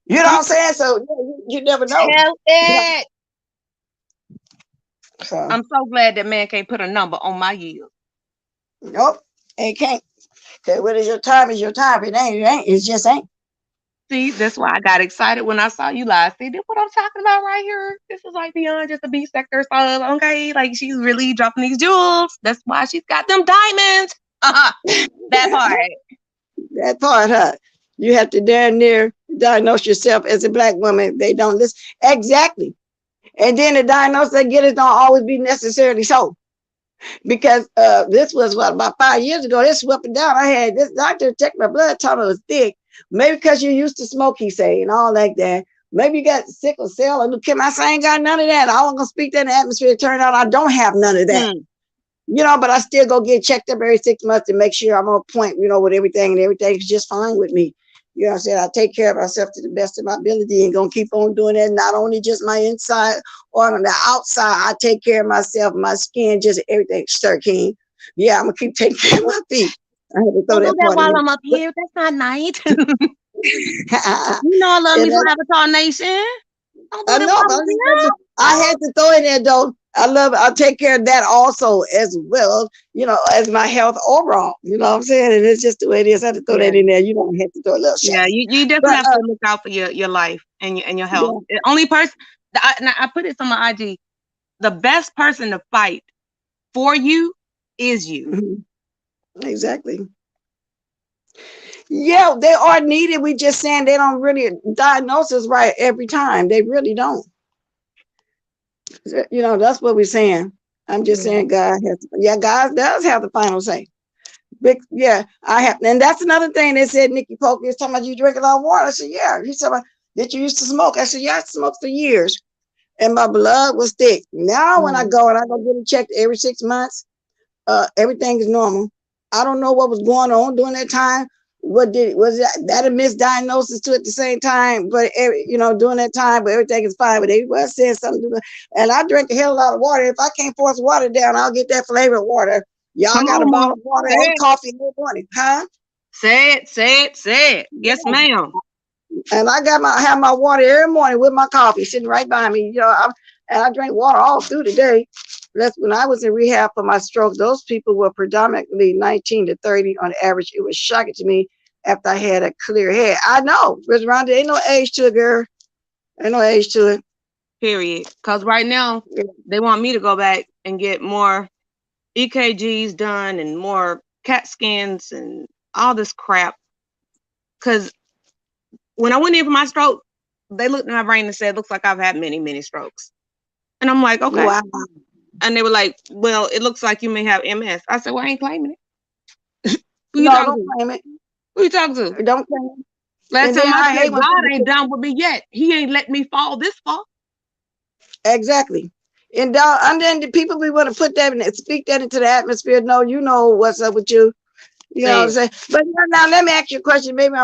You know what I'm saying? So you never know. Tell it. So, I'm so glad that man can't put a number on my yield. Nope, it can't. Okay, what is your time? Is your time? It ain't. It just ain't. See, that's why I got excited when I saw you live. See, this what I'm talking about right here. This is like beyond just a B sector sub. Okay, like she's really dropping these jewels. That's why she's got them diamonds. That part. That part, huh? You have to damn near diagnose yourself as a Black woman. They don't listen. Exactly. And then the diagnosis they get it don't always be necessarily so. Because this was what, about 5 years ago, this swept it down. I had this doctor check my blood, told me it was thick. Maybe because you used to smoke, he say, and all like that. Maybe you got sickle cell or leukemia. I say, I ain't got none of that. I wasn't gonna speak that in the atmosphere. It turned out I don't have none of that. You know, but I still go get checked up every 6 months to make sure I'm on point, you know, with everything, and everything's just fine with me. You know what I'm saying? I take care of myself to the best of my ability and gonna keep on doing that. Not only just my inside or on the outside, I take care of myself, my skin, just everything. Sir King. Yeah, I'm gonna keep taking care of my feet. I had to throw that part while in. I'm up here. That's not nice. You know I love me some Avatar Nation. I know, but I had to throw in there though. I'll take care of that also as well, you know, as my health overall. You know what I'm saying? And it's just the way it is. I had to throw that in there. You don't have to throw a little shit. Yeah, you definitely have to look out for your life and your health. The only person, I put it on my IG, the best person to fight for you is you. Exactly. Yeah, they are needed. We just saying they don't really diagnose us right every time. They really don't. You know, that's what we're saying. I'm just saying God has, God does have the final say. Big, I have, and that's another thing they said. Nikki Polk is talking about you drink a lot of water. I said, yeah. He said, did you used to smoke? I said, yeah, I smoked for years, and my blood was thick. Now when I go get it checked every 6 months, everything is normal. I don't know what was going on during that time. Was that a misdiagnosis too at the same time? But you know, during that time, but everything is fine. But they was saying something. And I drink a hell of a lot of water. If I can't force water down, I'll get that flavored water. Y'all got a bottle of water and coffee every morning, huh? Say it. Yes, ma'am. And I have my water every morning with my coffee sitting right by me. You know, and I drink water all through the day. That's when I was in rehab for my stroke. Those people were predominantly 19 to 30 on average. It was shocking to me after I had a clear head. I know, Miss Rhonda, ain't no age to it, girl. Ain't no age to it. Period. Because right now, they want me to go back and get more EKGs done and more CAT scans and all this crap. Because when I went in for my stroke, they looked at my brain and said, looks like I've had many, many strokes. And I'm like, okay. Wow. And they were like, well, it looks like you may have MS. I said, well, I ain't claiming it. Who don't claim it. Who you talking to? Don't claim it. Last time I said, God ain't done with me yet. He ain't let me fall this far. Exactly. And then the people we want to put that and speak that into the atmosphere. No, you know what's up with you. You know what I'm saying? But now let me ask you a question. Maybe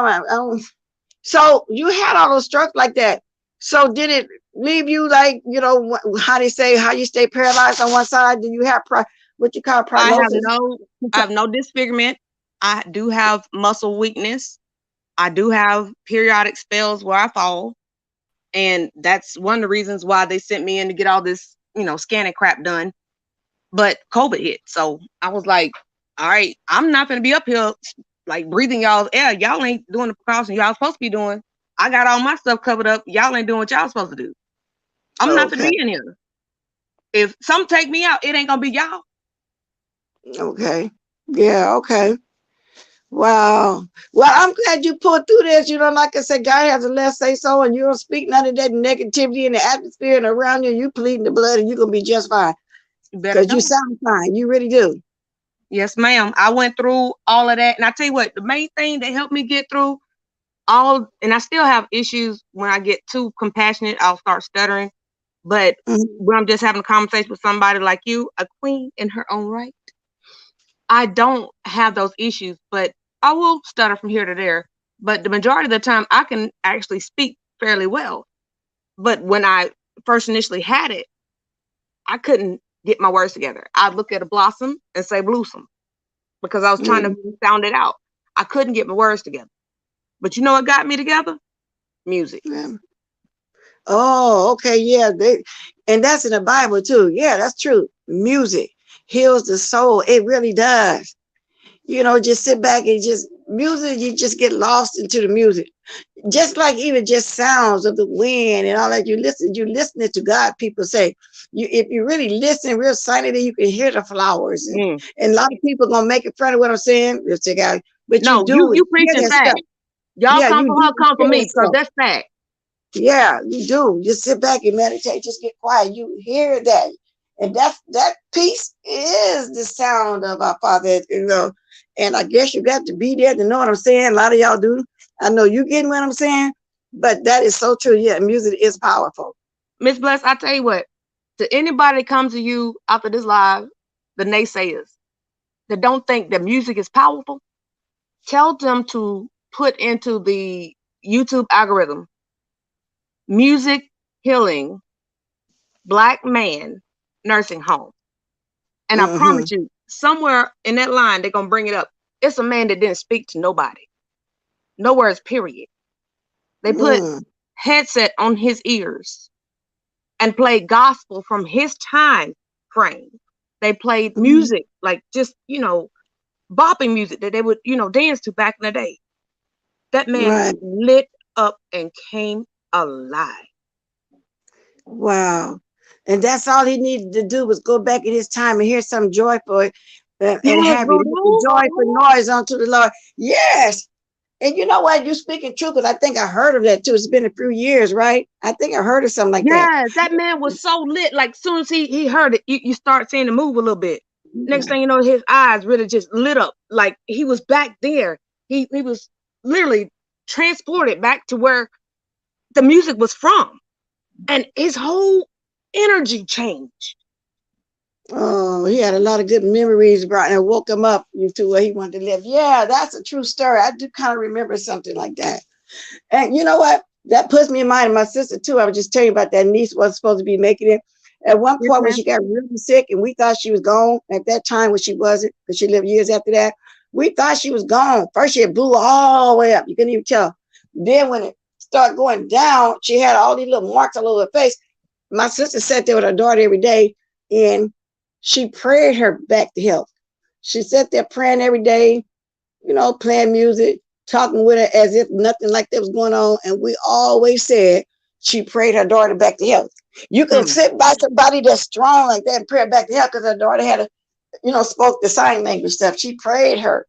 so you had all those strokes like that. So did it leave you like, you know, how they say, how you stay paralyzed on one side? Do you have what you call I prognosis? have no disfigurement. I do have muscle weakness. I do have periodic spells where I fall. And that's one of the reasons why they sent me in to get all this, you know, scanning crap done. But COVID hit. So I was like, all right, I'm not going to be up here like breathing y'all's air. Y'all ain't doing the precautions y'all supposed to be doing. I got all my stuff covered up. Y'all ain't doing what y'all supposed to do. I'm not going to be in here. If some take me out, it ain't going to be y'all. Okay. Yeah, okay. Wow. Well, I'm glad you pulled through this. You know, like I said, God has a last say so, and you don't speak none of that negativity in the atmosphere and around you. You pleading the blood, and you're going to be just fine. Because you sound fine. You really do. Yes, ma'am. I went through all of that. And I tell you what, the main thing that helped me get through and I still have issues when I get too compassionate, I'll start stuttering. But when I'm just having a conversation with somebody like you, a queen in her own right, I don't have those issues, but I will stutter from here to there. But the majority of the time, I can actually speak fairly well. But when I first initially had it, I couldn't get my words together. I'd look at a blossom and say blossom because I was trying to sound it out. I couldn't get my words together. But you know what got me together? Music. Yeah. Oh, okay. Yeah. And that's in the Bible too. Yeah, that's true. Music heals the soul. It really does. You know, just sit back and music, you just get lost into the music. Just like even just sounds of the wind and all that, you're listening to God. People say, if you really listen real silently, you can hear the flowers. And a lot of people gonna make it fun of what I'm saying. But no, you preaching fact. Y'all come for her, come for me, because that's fact. Yeah, you do. Just sit back and meditate. Just get quiet. You hear that. And that peace is the sound of our Father, you know. And I guess you got to be there to know what I'm saying. A lot of y'all do. I know you getting what I'm saying, but that is so true. Yeah, music is powerful. Miss Bless, I tell you what, to anybody that comes to you after this live, the naysayers that don't think that music is powerful, tell them to put into the YouTube algorithm, music healing Black man nursing home. And I promise you, somewhere in that line, they're going to bring it up. It's a man that didn't speak to nobody. No words, period. They put headset on his ears and played gospel from his time frame. They played music, like just, you know, bopping music that they would, you know, dance to back in the day. That man lit up and came alive. Wow. And that's all he needed to do was go back in his time and hear some joyful and happy, joyful noise unto the Lord. Yes. And you know what? You're speaking true, because I think I heard of that too. It's been a few years, right? I think I heard of something like that. Yes, that man was so lit. Like soon as he heard it, you start seeing him move a little bit. Next thing you know, his eyes really just lit up. Like he was back there. He was literally transported back to where the music was from. And his whole energy changed. Oh, he had a lot of good memories brought and woke him up to where he wanted to live. Yeah, that's a true story. I do kind of remember something like that. And you know what? That puts me in mind of my sister too. I was just telling you about that niece was supposed to be making it. At one point when she got really sick and we thought she was gone, at that time when she wasn't, because she lived years after that, we thought she was gone. First she blew all the way up. You couldn't even tell. Then when it started going down, she had all these little marks all over her face. My sister sat there with her daughter every day and she prayed her back to health. She sat there praying every day, you know, playing music, talking with her as if nothing like that was going on. And we always said she prayed her daughter back to health. You can sit by somebody that's strong like that and pray her back to health, because her daughter had spoke the sign language stuff. She prayed her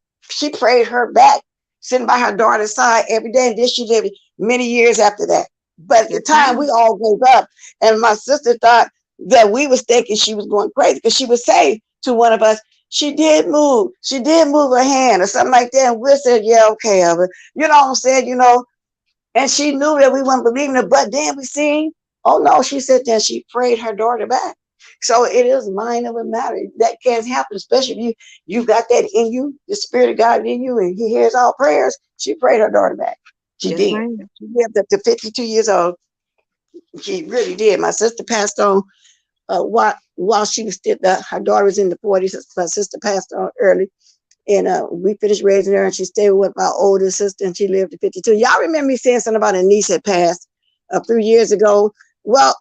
back, sitting by her daughter's side every day. And then she lived many years after that. But at the time, we all gave up. And my sister thought that we was thinking she was going crazy, because she would say to one of us, she did move her hand or something like that. And we said, yeah, okay, Elvin. You know what I'm saying? You know, and she knew that we weren't believing her. But then we seen, oh no, she said that she prayed her daughter back. So it is mind over matter. That can't happen, especially if you got that in you, the Spirit of God in you, and He hears all prayers. She prayed her daughter back. She did. She lived up to 52 years old. She really did. My sister passed on while she was still, her daughter was in the 40s. My sister passed on early. And we finished raising her, and she stayed with my older sister, and she lived to 52. Y'all remember me saying something about a niece had passed a few years ago? Well,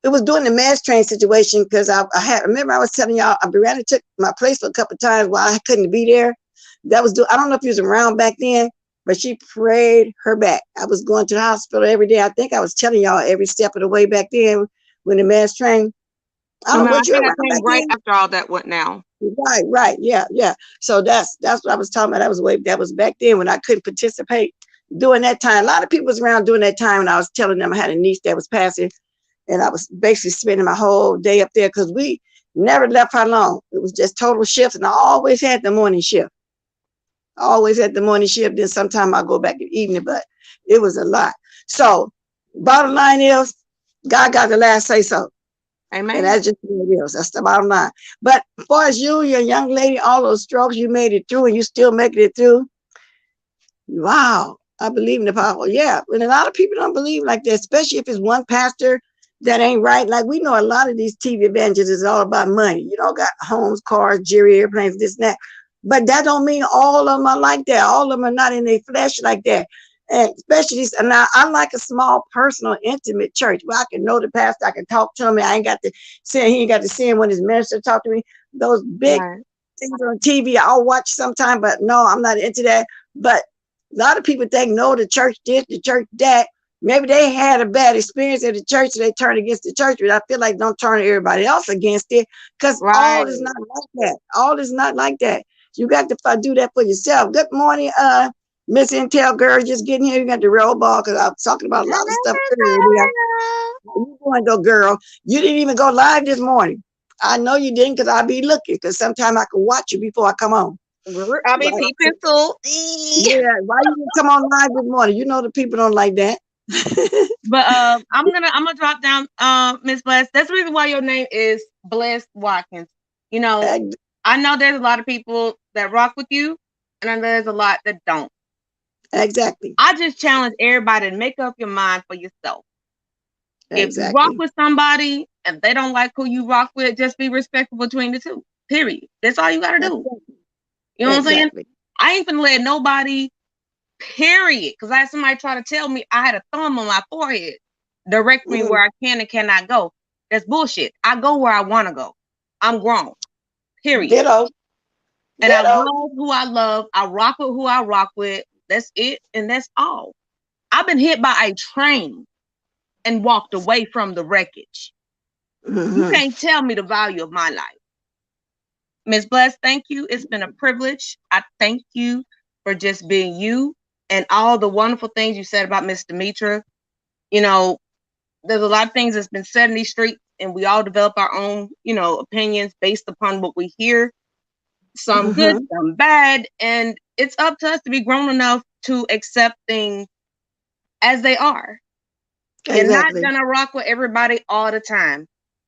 it was during the mass train situation, because I remember I was telling y'all, Brianna took my place for a couple of times while I couldn't be there. I don't know if he was around back then, but she prayed her back. I was going to the hospital every day. I think I was telling y'all every step of the way back then when the mass train. I don't know what you were around back right then. after all that went now. Right, yeah. So that's what I was talking about. That was back then when I couldn't participate during that time. A lot of people was around during that time when I was telling them I had a niece that was passing, and I was basically spending my whole day up there because we never left her alone. It was just total shifts, and I always had the morning shift. Then sometime I'll go back in the evening, but it was a lot. So bottom line is, God got the last say so. Amen. And that's just what it is. That's the bottom line. But as far as you, your young lady, all those strokes, you made it through and you still making it through. Wow. I believe in the power. Yeah. And a lot of people don't believe like that, especially if it's one pastor that ain't right. Like we know a lot of these TV evangelists is all about money. You know, got homes, cars, jewelry, airplanes, this and that. But that don't mean all of them are like that. All of them are not in their flesh like that. And especially, and now I like a small, personal, intimate church where I can know the pastor, I can talk to him. I ain't got to see, he ain't got to see him when his minister talk to me. Those big things on TV, I'll watch sometime, but no, I'm not into that. But a lot of people think, no, the church this, the church that. Maybe they had a bad experience at the church, so they turn against the church. But I feel like don't turn everybody else against it, because all is not like that. All is not like that. You got to do that for yourself. Good morning, Miss Intel girl, just getting here. You got the roll ball, because I was talking about a lot of stuff earlier. You going though, girl? You didn't even go live this morning. I know you didn't, because I'll be looking, because sometimes I can watch you before I come on. I'll be peeping too. Yeah, why you didn't come on live this morning? You know the people don't like that. But I'm gonna drop down Miss Bless. That's the reason why your name is Blessed Watkins. You know, I know there's a lot of people that rock with you, and I know there's a lot that don't. Exactly. I just challenge everybody to make up your mind for yourself. Exactly. If you rock with somebody and they don't like who you rock with, just be respectful between the two. Period. That's all you gotta do. You know what I'm saying? I ain't gonna let nobody, period. Because I had somebody try to tell me I had a thumb on my forehead, direct me where I can and cannot go. That's bullshit. I go where I want to go. I'm grown. Period. Ditto. And I love who I love. I rock with who I rock with. That's it, and that's all. I've been hit by a train and walked away from the wreckage. You can't tell me the value of my life. Ms. Bless, thank you. It's been a privilege. I thank you for just being you and all the wonderful things you said about Miss Demetria. You know, there's a lot of things that's been said in these streets, and we all develop our own, you know, opinions based upon what we hear. Some good, some bad, and it's up to us to be grown enough to accept things as they are. You're not gonna rock with everybody all the time.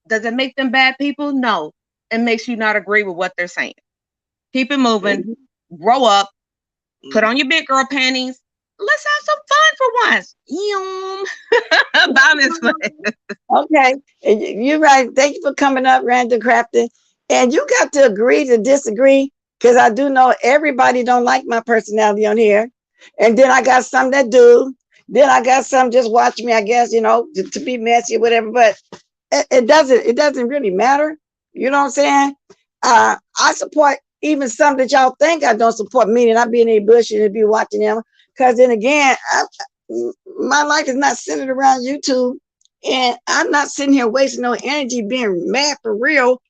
Does it make them bad people? No. It makes you not agree with what they're saying. Keep it moving. Grow up. Put on your big girl panties. Let's have some fun for once. Bye, Miss Bless. Okay, you're right. Thank you for coming up, Randall Crafton. And you got to agree to disagree, because I do know everybody don't like my personality on here. And then I got some that do. Then I got some just watch me, I guess, you know, to be messy or whatever. But it doesn't really matter. You know what I'm saying? I support even some that y'all think I don't support, meaning I be in a bush and be watching them. Because then again, my life is not centered around YouTube. And I'm not sitting here wasting no energy being mad for real.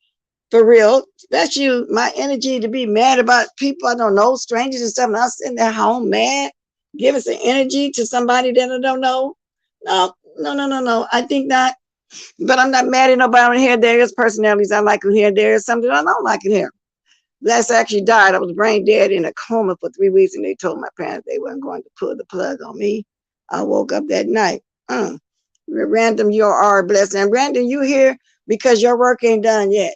For real, especially my energy to be mad about people I don't know, strangers and stuff. And I'm sitting at home mad, giving some energy to somebody that I don't know. No. I think not. But I'm not mad at nobody on here. There is personalities I like in here. There is something I don't like in here. Les actually died. I was brain dead in a coma for 3 weeks, and they told my parents they weren't going to pull the plug on me. I woke up that night. Random, you are blessed. And Brandon, you here because your work ain't done yet,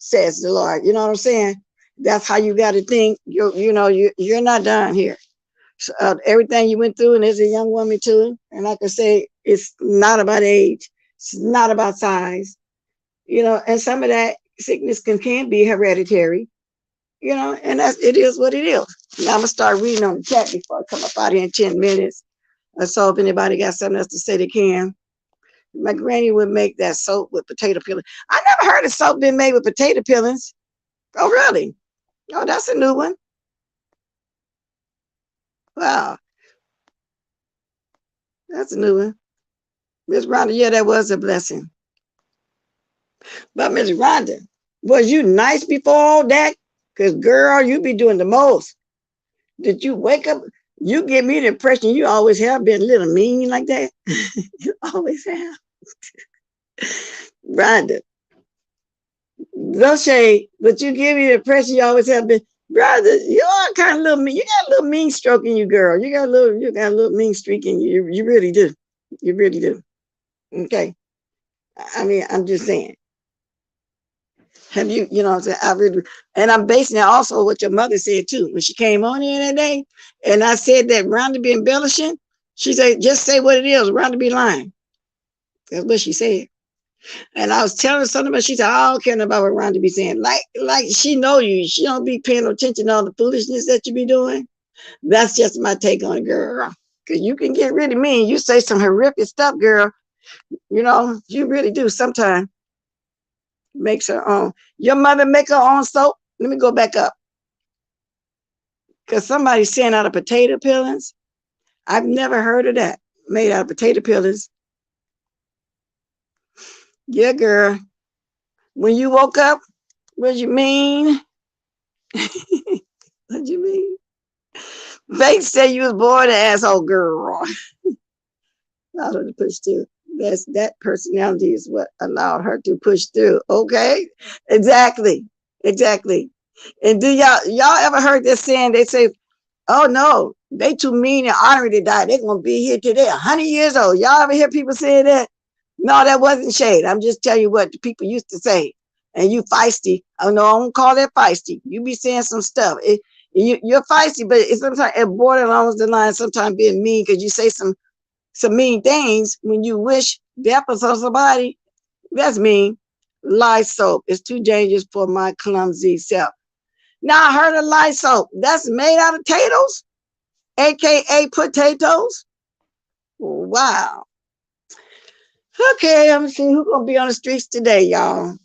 says the Lord. You know what I'm saying? That's how you got to think. You're not done here. everything you went through, and as a young woman too. And like I say, it's not about age. It's not about size. And some of that sickness can be hereditary. And it is what it is. Now I'm gonna start reading on the chat before I come up out here in 10 minutes. So if anybody got something else to say, they can. My granny would make that soap with potato peelings. I never heard of soap being made with potato peelings. Oh, really? Oh, that's a new one. Wow. That's a new one. Miss Rhonda, yeah, that was a blessing. But Miss Rhonda, was you nice before all that? Because, girl, you be doing the most. Did you wake up? You give me the impression you always have been a little mean like that. You always have. Rhonda, no shade, but you give me the impression you always have been. Brother, you are kind of little mean. You got a little mean stroke in you, girl. You got a little mean streak in you. You really do. You really do. Okay. I mean, I'm just saying. Have you, what I'm saying? I really, and I'm basing it also on what your mother said too. When she came on here that day, and I said that Rhonda be embellishing, she said, just say what it is. Rhonda be lying. That's what she said. And I was telling her something, but she said, I don't care about what Rhonda be saying. Like she know you. She don't be paying attention to all the foolishness that you be doing. That's just my take on it, girl. Because you can get really mean. You say some horrific stuff, girl. You really do sometimes. Makes her own. Your mother make her own soap? Let me go back up. Because somebody's saying out of potato peelings. I've never heard of that. Made out of potato peelings. Yeah, girl. When you woke up, what you mean? What you mean? Faith said you was born an asshole, girl. Allowed her to push through. That personality is what allowed her to push through. Okay, exactly. And do y'all ever heard this saying? They say, "Oh no, they too mean and ornery to die. They're gonna be here till they're 100 years old." Y'all ever hear people say that? No, that wasn't shade. I'm just telling you what the people used to say. And you feisty. Oh no, I don't call that feisty. You be saying some stuff. You're feisty, but it's sometimes it borders along the line. Sometimes being mean because you say some mean things when you wish death on somebody. That's mean. Lye soap is too dangerous for my clumsy self. Now I heard of lye soap. That's made out of potatoes, aka potatoes. Wow. Okay, I'm gonna see who's gonna be on the streets today, y'all.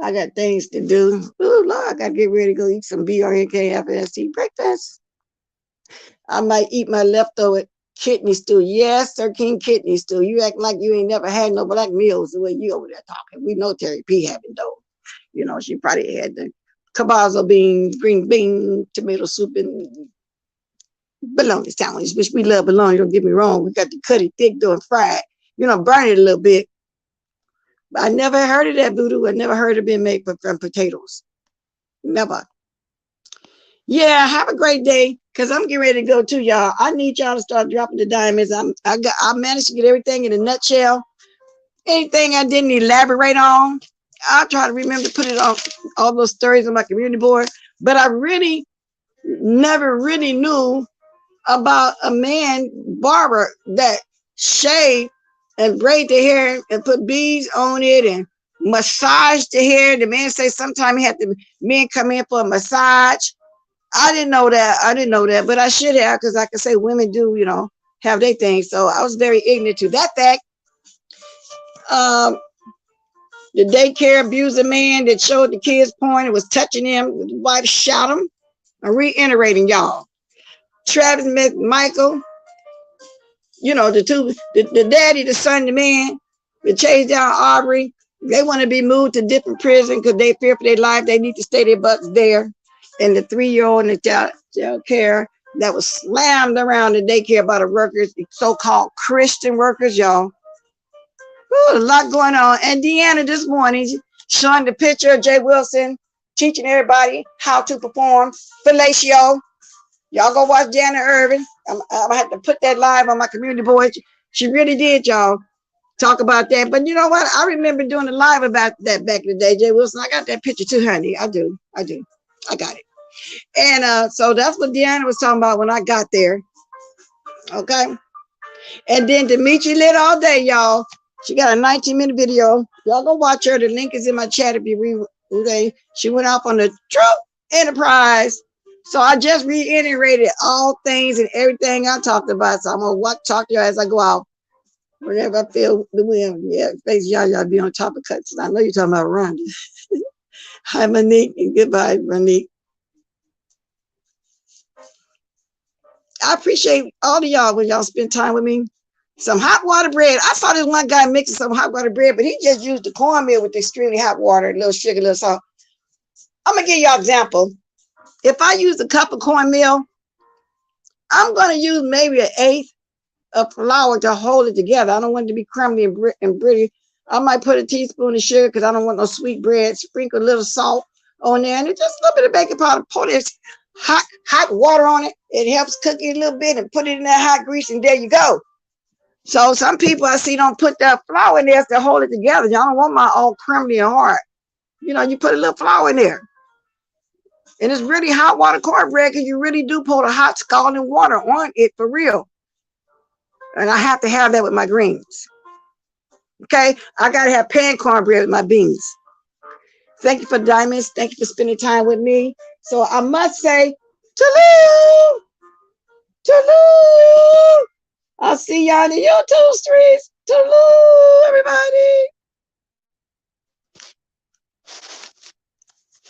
I got things to do. Oh Lord, I gotta get ready to go eat some BRNKFST breakfast. I might eat my leftover kidney stew. Yes, Sir King kidney stew. You act like you ain't never had no black meals the way you over there talking. We know Terry P having though. She probably had the cabazo beans, green bean, tomato soup, and bologna sandwich, which we love bologna, don't get me wrong. We got to cut it thick though and fry it. Burn it a little bit. But I never heard of that voodoo. I never heard of it being made from potatoes. Never. Yeah, have a great day. Because I'm getting ready to go too, y'all. I need y'all to start dropping the diamonds. I managed to get everything in a nutshell. Anything I didn't elaborate on, I'll try to remember to put it on all those stories on my community board. But I really never really knew about a man barber that shaved and braid the hair and put beads on it and massage the hair. The man say sometimes he had the men come in for a massage. I didn't know that, but I should have, because I can say women do, have their things. So I was very ignorant to that fact. The daycare abused a man that showed the kids porn and was touching him. His wife shot him. I'm reiterating, y'all. Travis McMichael, the daddy, the son, the man, they chased down Aubrey. They want to be moved to different prison because they fear for their life. They need to stay their butts there. And the 3-year-old in the child care that was slammed around the daycare by the workers, the so-called Christian workers, y'all. Ooh, a lot going on. And Deanna this morning showing the picture of Jay Wilson teaching everybody how to perform fellatio. Y'all go watch Deanna Irvin. I'm gonna have to put that live on my community board. She really did, y'all, talk about that. But you know what? I remember doing a live about that back in the day, Jay Wilson. I got that picture too, honey. I do. I got it. And so that's what Deanna was talking about when I got there. Okay. And then Demetria lit all day, y'all. She got a 19-minute video. Y'all go watch her. The link is in my chat if you read. She went off on the True Enterprise. So I just reiterated all things and everything I talked about. So I'm gonna talk to you as I go out. Whenever I feel the wind. Yeah, face y'all be on top of cuts. I know you're talking about Rhonda. Hi, Monique, and goodbye, Monique. I appreciate all of y'all when y'all spend time with me. Some hot water bread. I saw this one guy mixing some hot water bread, but he just used the cornmeal with extremely hot water, a little sugar, a little salt. I'm gonna give y'all an example. If I use a cup of cornmeal, I'm gonna use maybe 1/8 of flour to hold it together. I don't want it to be crumbly and brittle. I might put a teaspoon of sugar because I don't want no sweet bread. Sprinkle a little salt on there, and just a little bit of baking powder. Pour this hot water on it. It helps cook it a little bit, and put it in that hot grease, and there you go. So some people I see don't put that flour in there to hold it together. Y'all don't want my all crumbly and hard. You know, you put a little flour in there. And it's really hot water cornbread because you really do pour the hot scalding water on it for real. And I have to have that with my greens. Okay, I gotta have pan cornbread with my beans. Thank you for diamonds. Thank you for spending time with me. So I must say, Toodaloo! Toodaloo! I'll see y'all in the YouTube streets. Toodaloo, everybody!